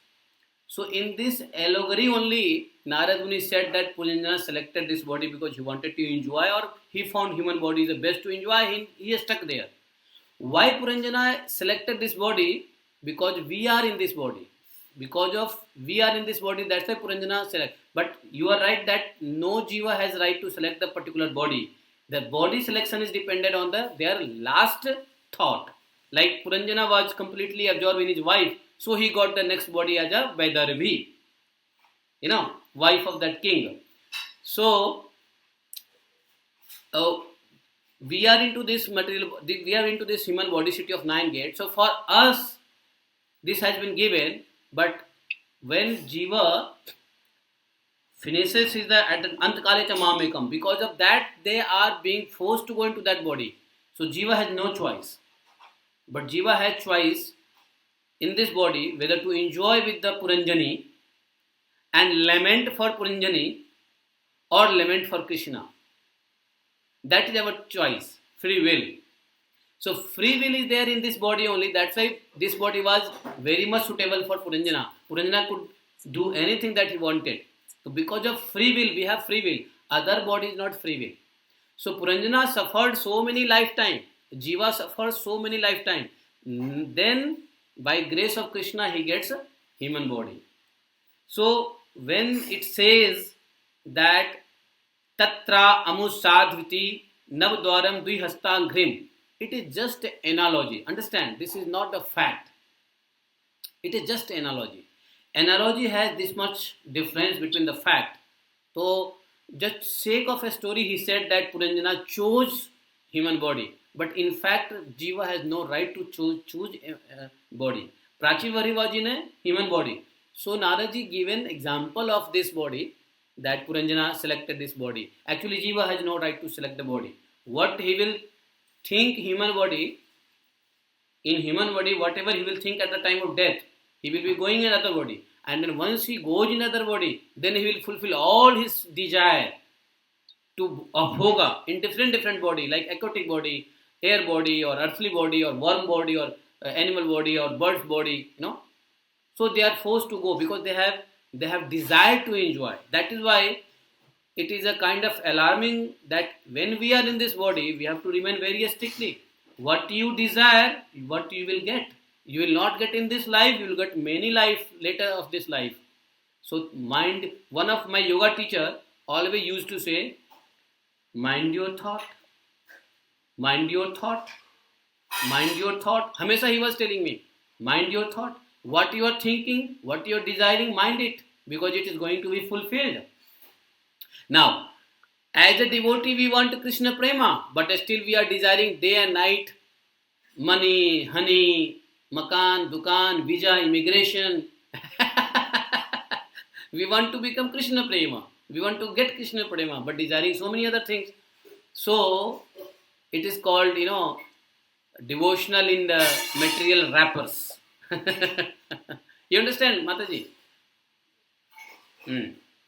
So in this allegory only, Narad Muni said that Puranjana selected this body because he wanted to enjoy, or he found human body is the best to enjoy. He is stuck there. Why Puranjana selected this body? Because we are in this body. Because of we are in this body, that's why Puranjana select. But you are right that no jiva has right to select the particular body. The body selection is dependent on their last thought. Like Puranjana was completely absorbed in his wife, so he got the next body as a Vaidarbhi, wife of that king. So we are into this material, we are into this human body city of 9 gates. So for us, this has been given, but when jiva finishes at the antakale cha mamekam, because of that they are being forced to go into that body. So jiva has no choice. But jiva has choice in this body whether to enjoy with the Puranjani and lament for Puranjani or lament for Krishna. That is our choice, free will. So free will is there in this body only. That's why this body was very much suitable for Puranjana. Puranjana could do anything that he wanted. So because of free will, we have free will. Other body is not free will. So Puranjana suffered so many lifetimes. Jiva suffers so many lifetimes. Then, by grace of Krishna, he gets a human body. So, when it says that Tatra amusadviti navdwaram dvihastangrim, it is just an analogy. Understand, this is not a fact. It is just an analogy. Analogy has this much difference between the fact. So, just sake of a story, he said that Puranjana chose human body. But in fact, jiva has no right to choose a body. Prachinvarhi was in a human body. So Naraji given example of this body, that Puranjana selected this body. Actually, jiva has no right to select the body. What he will think human body, in human body, whatever he will think at the time of death, he will be going in another body. And then once he goes in another body, then he will fulfill all his desire to bhoga in different body, like aquatic body, air body or earthly body or worm body or animal body or bird's body, So they are forced to go because they have desire to enjoy. That is why it is a kind of alarming that when we are in this body, we have to remain very strictly. What you desire, what you will get. You will not get in this life, you will get many life later of this life. So mind, one of my yoga teacher always used to say, mind your thought, mind your thought, mind your thought. Hamesha he was telling me, mind your thought. What you are thinking, what you are desiring, mind it, because it is going to be fulfilled. Now, as a devotee, we want Krishna Prema, but still we are desiring day and night money, honey, makan, dukan, visa, immigration. We want to become Krishna Prema. We want to get Krishna Prema, but desiring so many other things. So, it is called, devotional in the material wrappers. You understand, Mataji?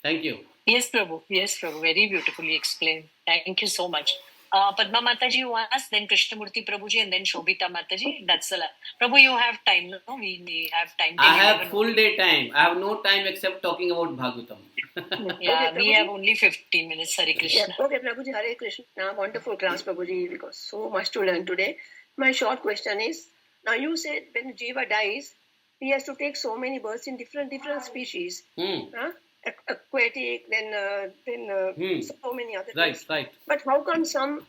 Thank you. Yes, Prabhu. Yes, Prabhu. Very beautifully explained. Thank you so much. Padma Mataji, you asked, then Krishnamurti Prabhuji, and then Shobhita Mataji. That's the last. Prabhu, you have time, no? We have time. I have full day time. I have no time except talking about Bhagavatam. Yeah, Okay, we have only 15 minutes. Hare Krishna. Yeah. Okay, Prabhuji, Hare Krishna. Wonderful class, Prabhuji, because so much to learn today. My short question is, now you said when Jiva dies, he has to take so many births in different species. Aquatic, then so many other things. Right. But how come some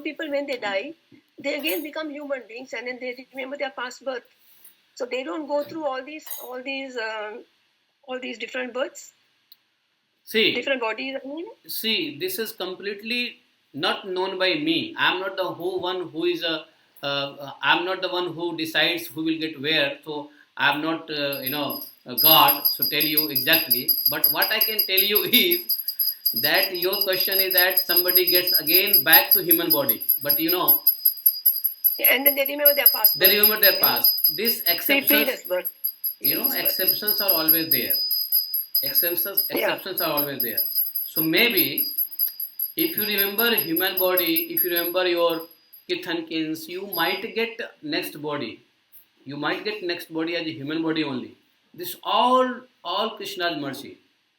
people when they die, they again become human beings and then they remember their past birth. So they don't go through all these different births. See, different bodies. See, this is completely not known by me. I am not the one who is I am not the one who decides who will get where. So I am not a God. So tell you exactly. But what I can tell you is that your question is that somebody gets again back to human body. But and then they remember their past. They remember their past. This exceptions, exceptions are always there. Exceptions are always there. So maybe if you remember human body, if you remember your kith and kins, you might get next body. You might get next body as a human body only. This all Krishna's mercy.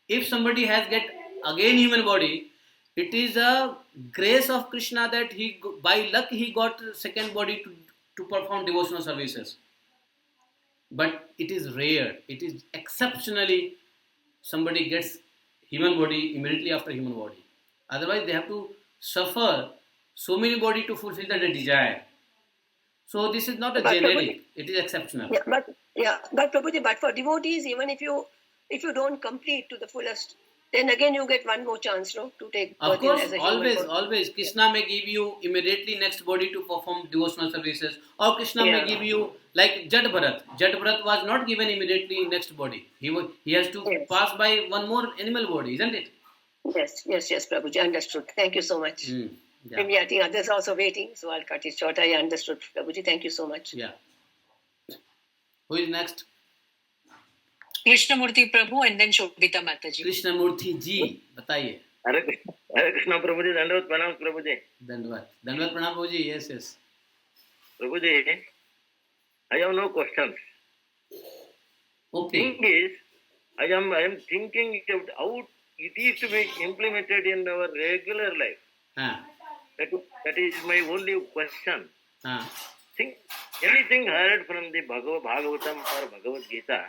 If somebody has get again human body, it is a grace of Krishna that by luck he got second body to perform devotional services. But it is rare. It is exceptionally somebody gets human body immediately after human body. Otherwise, they have to suffer so many body to fulfill their desire. So this is not a generic; it is exceptional. But Prabhuji, but for devotees, even if you don't complete to the fullest, then again you get one more chance, to take. Of course, always. Krishna may give you immediately next body to perform devotional services, or Krishna may give you like Jad Bharat. Jad Bharat was not given immediately next body. He has to pass by one more animal body, isn't it? Yes, Prabhuji, understood. Thank you so much. Maybe I think others are also waiting, so I'll cut it short. I understood, Prabhuji. Thank you so much. Yeah. Who is next? Krishnamurti Prabhu and then Shobhita Mataji. Krishnamurti ji, बताइए. Hare Krishna Prabhuji, Dandavad Pranam Prabhuji. Dandavad Pranam Prabhuji, yes. Prabhuji, I have no questions. Okay. Thing is, I am thinking about how it is to be implemented in our regular life. That is my only question. Think anything heard from the Bhagavatam or Bhagavad Gita,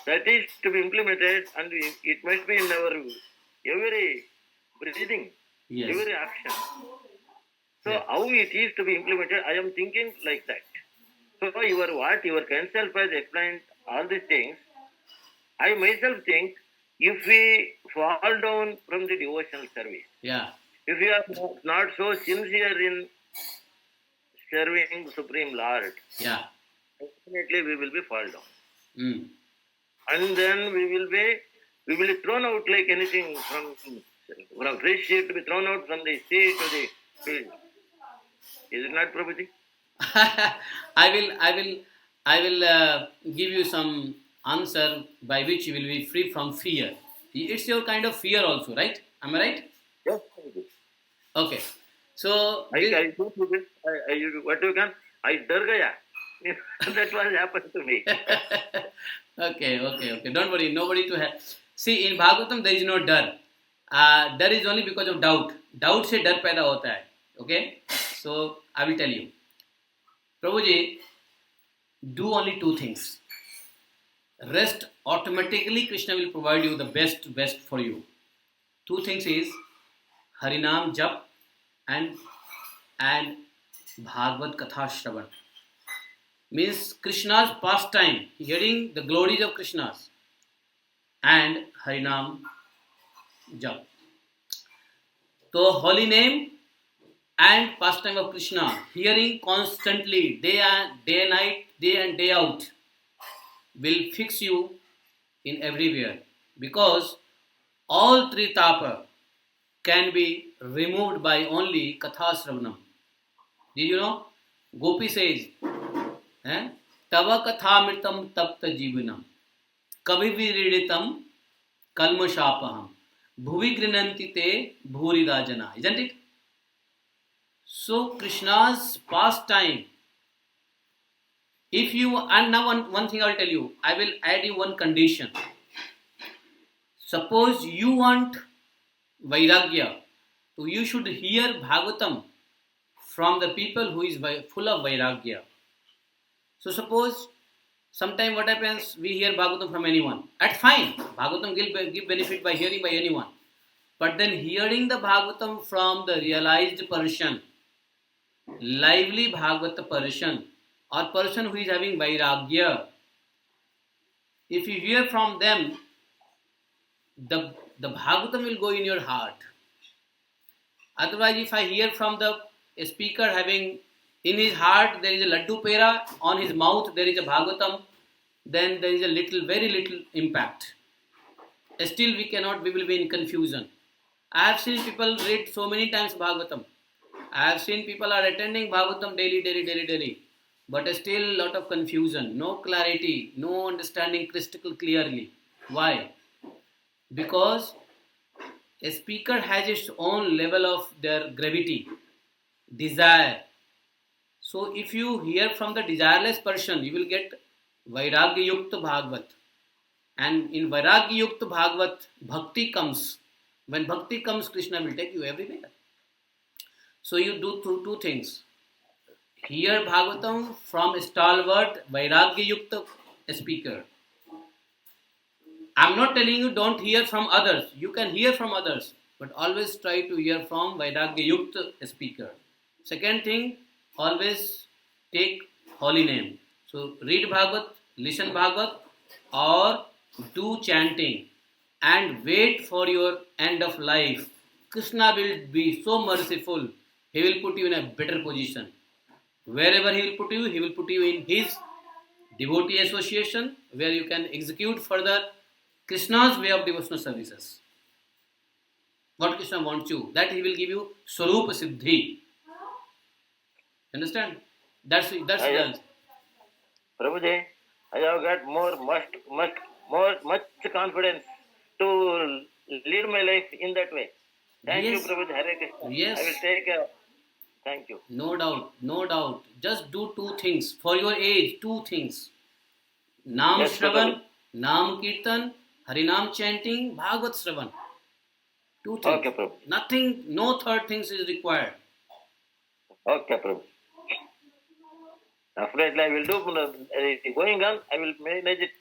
that is to be implemented, and it must be in our every breathing, every action. So how it is to be implemented, I am thinking like that. So your counsel has explained all these things. I myself think if we fall down from the devotional service, if we are not so sincere in serving Supreme Lord, definitely we will be fall down. And then we will be thrown out like anything from fresh sheet to be thrown out from the sea to the field. Is it not, Prabhuji? I will give you some answer by which you will be free from fear. It's your kind of fear also, right? Am I right? Yes, Prabhuji. Okay. So I what you can, I dar gaya. That was happened to me. Okay. Don't worry. Nobody to have. See, in Bhagavatam there is no dar. Dar is only because of doubt. Doubt से डर पैदा होता है. Okay. So I will tell you. Prabhuji, do only two things. Rest automatically Krishna will provide you the best for you. Two things is Harinam Jap and Bhagavad Katha Shravan. Means Krishna's pastime, hearing the glories of Krishna's, and Harinam Jap. So holy name and pastime of Krishna, hearing constantly, day and night, day and day out, will fix you in everywhere, because all three tapa can be removed by only Katha Sravanam. Did you know? Gopi says, Tava Kathamritam Tapta Jivanam Kavi Viriditam Kalmashapaham Bhuvi Grinanti Te Bhurida Jana. Isn't it? So Krishna's pastime. If you, and now one thing I will tell you, I will add you one condition. Suppose you want Vairagya, so you should hear Bhagavatam from the people who is full of Vairagya. So suppose sometime what happens, we hear Bhagavatam from anyone. That's fine. Bhagavatam give benefit by hearing by anyone. But then hearing the Bhagavatam from the realized person, lively Bhagavata person, or person who is having Vairagya, if you hear from them, the Bhagavatam will go in your heart. Otherwise, if I hear from the speaker having in his heart there is a laddu pera, on his mouth there is a Bhagavatam, then there is a very little impact. Still we will be in confusion. I have seen people read so many times Bhagavatam. I have seen people are attending Bhagavatam daily, but still lot of confusion, no clarity, no understanding crystal clearly. Why? Because a speaker has its own level of their gravity, desire. So if you hear from the desireless person, you will get Vairagya Yukta Bhagavat. And in Vairagya Yukta Bhagavat, Bhakti comes. When Bhakti comes, Krishna will take you everywhere. So you do two things. Hear Bhagavatam from a stalwart Vairagya Yukta speaker. I am not telling you don't hear from others. You can hear from others, but always try to hear from Vairagya Yukta speaker. Second thing, always take holy name. So read Bhagavat, listen Bhagavat, or do chanting and wait for your end of life. Krishna will be so merciful. He will put you in a better position. Wherever he will put you in his devotee association, where you can execute further Krishna's way of devotional services. What Krishna wants you, that he will give you Swarupa Siddhi. Understand? That's the answer. Prabhuji, I have got much confidence to lead my life in that way. Thank you, Prabhuji. Hare Krishna. Yes. I will take care. Thank you. No doubt. Just do two things. For your age, two things. Naam Shravan, Naam Kirtan, Harinam chanting, Bhagavat Shravan. Two things. Okay, Prabhu. Nothing, no third things is required. Okay, Prabhu. Definitely, I will do. Going on, I will manage it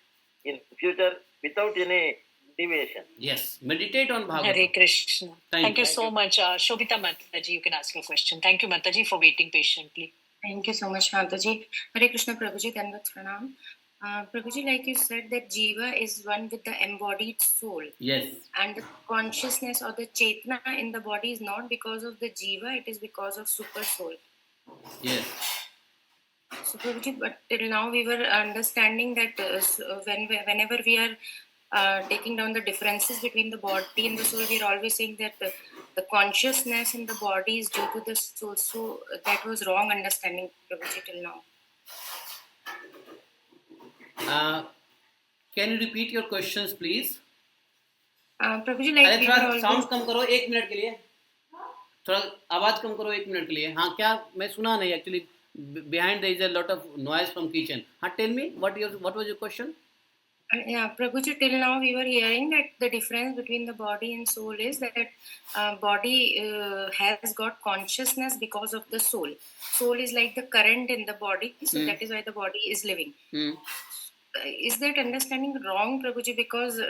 in future without any deviation. Yes, meditate on Bhagavatam. Hare Krishna. Thank you so much. Shobita Mataji, you can ask your question. Thank you, Mataji, for waiting patiently. Thank you so much, Mataji. Hare Krishna, Prabhuji. Dandavat Pranam. Prabhuji, like you said, that Jiva is one with the embodied soul. Yes. And the consciousness or the Chetna in the body is not because of the Jiva, it is because of Super Soul. Yes. So, Prabhuji, but till now we were understanding that whenever we are taking down the differences between the body and the soul, we are always saying that the consciousness in the body is due to the soul. So, that was wrong understanding, Prabhuji, till now. Can you repeat your questions, please? Prabhuji, like अरे थोड़ा sound कम करो 1 minute के लिए थोड़ा आवाज कम करो 1 minute के लिए. हाँ, क्या मैं सुना नहीं actually. Behind there is a lot of noise from kitchen. Tell me what was your question? Yeah, Prabhuji, till now we were hearing that the difference between the body and soul is that body has got consciousness because of the soul. Soul is like the current in the body, so that is why the body is living. Is that understanding wrong, Prabhuji? Because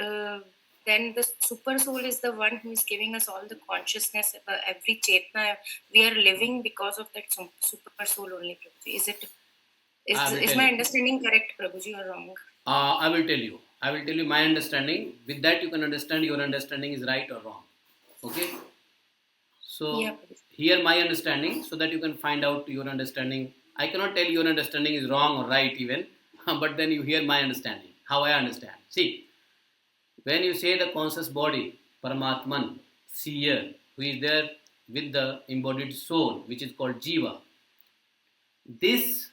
then the super soul is the one who is giving us all the consciousness, every chetna. We are living because of that super soul only, Prabhuji. Is my understanding correct, Prabhuji, or wrong? I will tell you my understanding. With that you can understand your understanding is right or wrong. Okay? So, yeah, hear my understanding so that you can find out your understanding. I cannot tell your understanding is wrong or right even, but then you hear my understanding, how I understand. See, when you say the conscious body, Paramatman, seer, who is there with the embodied soul, which is called Jiva, this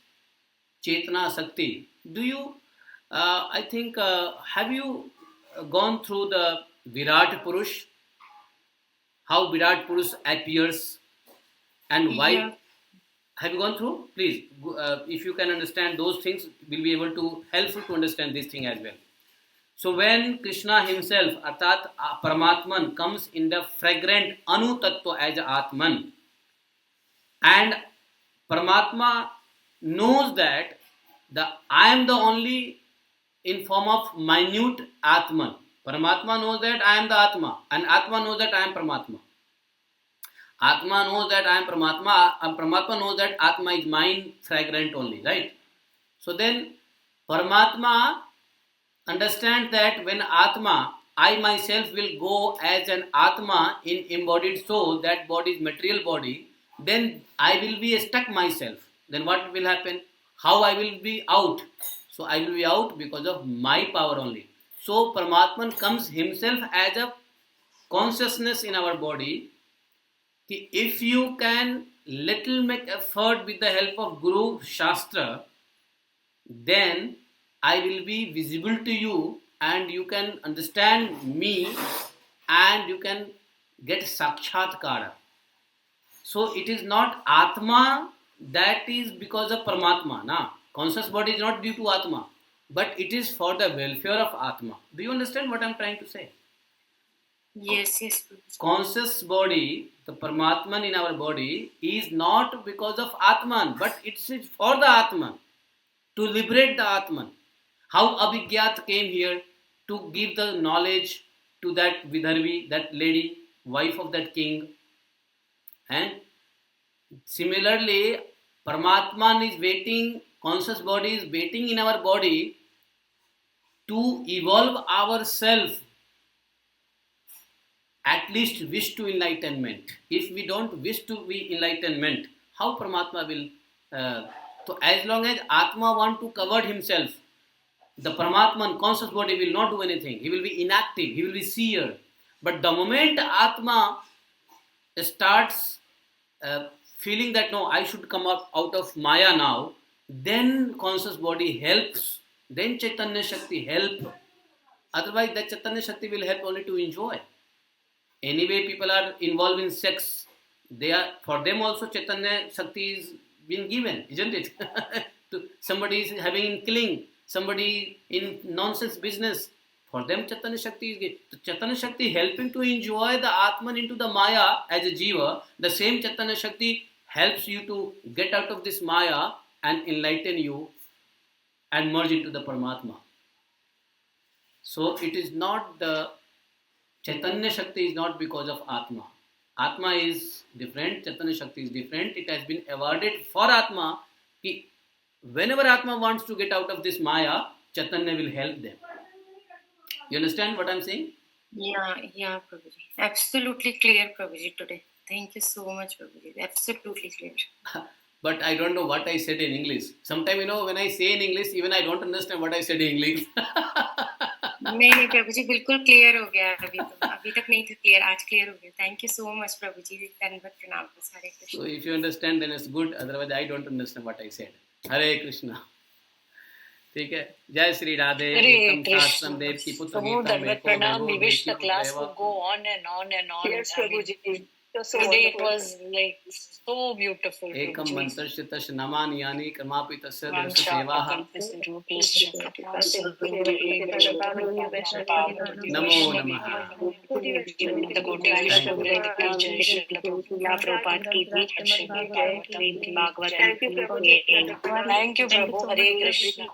Chetana Sakti, do you, I think, have you gone through the Virat Purush? How Virat Purush appears and why? Yeah. Have you gone through? Please, if you can understand those things, will be able to helpful to understand this thing as well. So when Krishna himself, Arthat Paramatman, comes in the fragrant Anu Tattva as Atman, and Paramatma knows that I am the only in form of minute Atman. Paramatma knows that I am the Atma, and Atma knows that I am Paramatma. Atma knows that I am Paramatma, and Paramatma knows that Atma is mine, fragrant only, right? So then Paramatma understands that when Atma, I myself will go as an Atma in embodied soul, that body is material body, then I will be stuck myself. Then what will happen? How I will be out? So I will be out because of my power only. So Paramatman comes himself as a consciousness in our body. If you can little make effort with the help of Guru Shastra, then I will be visible to you and you can understand me and you can get Sakshatkara. So it is not Atma that is because of Paramatma. Nah? Conscious body is not due to Atma, but it is for the welfare of Atma. Do you understand what I am trying to say? Yes. Conscious body, the Paramatman in our body, is not because of Atman, but it's for the Atman, to liberate the Atman. How Abhigyat came here to give the knowledge to that Vidharvi, that lady, wife of that king. And similarly, Paramatman is waiting, conscious body is waiting in our body to evolve ourselves, at least wish to enlightenment. If we don't wish to be enlightenment, how Paramatma will? So as long as Atma want to cover himself, the Paramatman conscious body will not do anything. He will be inactive. He will be seer. But the moment Atma starts feeling that no, I should come up out of Maya now, then conscious body helps. Then Chaitanya Shakti help. Otherwise, that Chaitanya Shakti will help only to enjoy. Anyway, people are involved in sex. For them also Chaitanya Shakti is being given, isn't it? Somebody is having in killing, somebody in nonsense business. For them Chaitanya Shakti is given. So Chaitanya Shakti helping to enjoy the Atman into the Maya as a Jiva. The same Chaitanya Shakti helps you to get out of this Maya and enlighten you and merge into the Paramatma. So it is not the Chaitanya Shakti is not because of Atma. Atma is different, Chaitanya Shakti is different. It has been awarded for Atma. Whenever Atma wants to get out of this Maya, Chaitanya will help them. You understand what I am saying? Yeah, Prabhuji. Absolutely clear, Prabhuji, today. Thank you so much, Prabhuji. Absolutely clear. But I don't know what I said in English. Sometimes, when I say in English, even I don't understand what I said in English. नहीं प्रभु जी बिल्कुल clear हो गया अभी तक नहीं था clear आज clear हो गया थैंक यू सो मच प्रभु जी धन्यवाद प्रणाम हरे Krishna So if you understand then it's good, otherwise I don't understand what I said. Hare Krishna. ठीक है जय श्री राधे एकम शास्त्रम देव की पुत्र गीता में प्रणाम we wish the class would go on and on and on. Yes, Prabhuji. Today it was like so beautiful. Ekam mantrasya tash namani yani kramapi tasya devasa sevaha namo namaha. Thank you, Prabhu. Hare Krishna.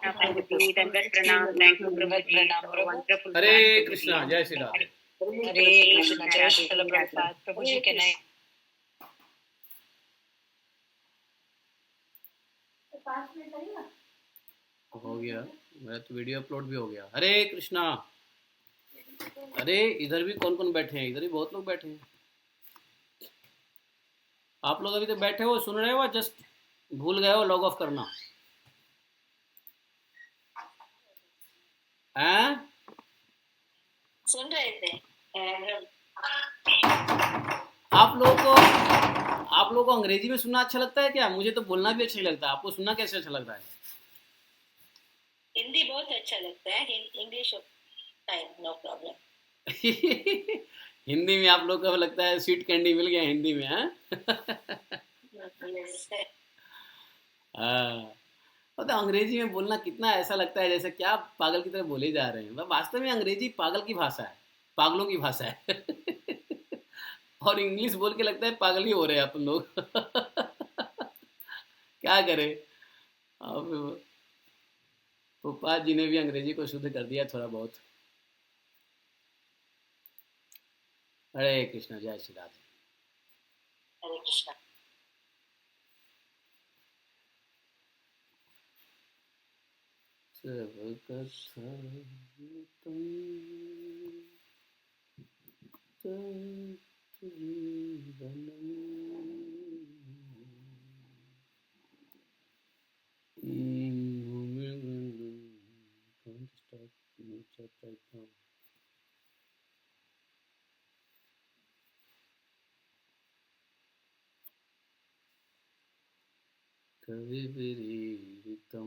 Hare Krishna. Jai Shri Radhe. Hare Krishna. Jai Shri Prabhupada. Prabhuji, can I? हो गया, मेरा तो video upload भी हो गया. हरे कृष्णा. अरे इधर भी कौन कौन बैठे हैं? इधर भी बहुत लोग बैठे हैं. आप लोग अभी तो बैठे हो, सुन रहे हो, जस्ट भूल गए हो लॉग ऑफ करना. हैं? सुन रहे थे. आप लोगों को अंग्रेजी में सुनना अच्छा लगता है क्या? मुझे तो बोलना भी अच्छा नहीं लगता. आपको सुनना कैसे अच्छा लगता है? हिंदी बहुत अच्छा लगता है. English no problem. हिंदी में आप लोग को लगता है स्वीट कैंडी मिल गया हिंदी में, हैं? तो अंग्रेजी में बोलना कितना ऐसा लगता है जैसे क्या पागल की तरह बोले जा रहे हैं. वास्तव में अंग्रेजी पागल की भाषा है, पागलों की भाषा है. और इंग्लिश बोल के लगता है पागल ही हो रहे हैं अपन लोग. क्या करें. अब उपाध्याय जी ने भी अंग्रेजी को शुद्ध कर दिया थोड़ा बहुत. हरे कृष्णा. जय श्री राधे. हरे कृष्णा. सब कथा कविभिरीडितं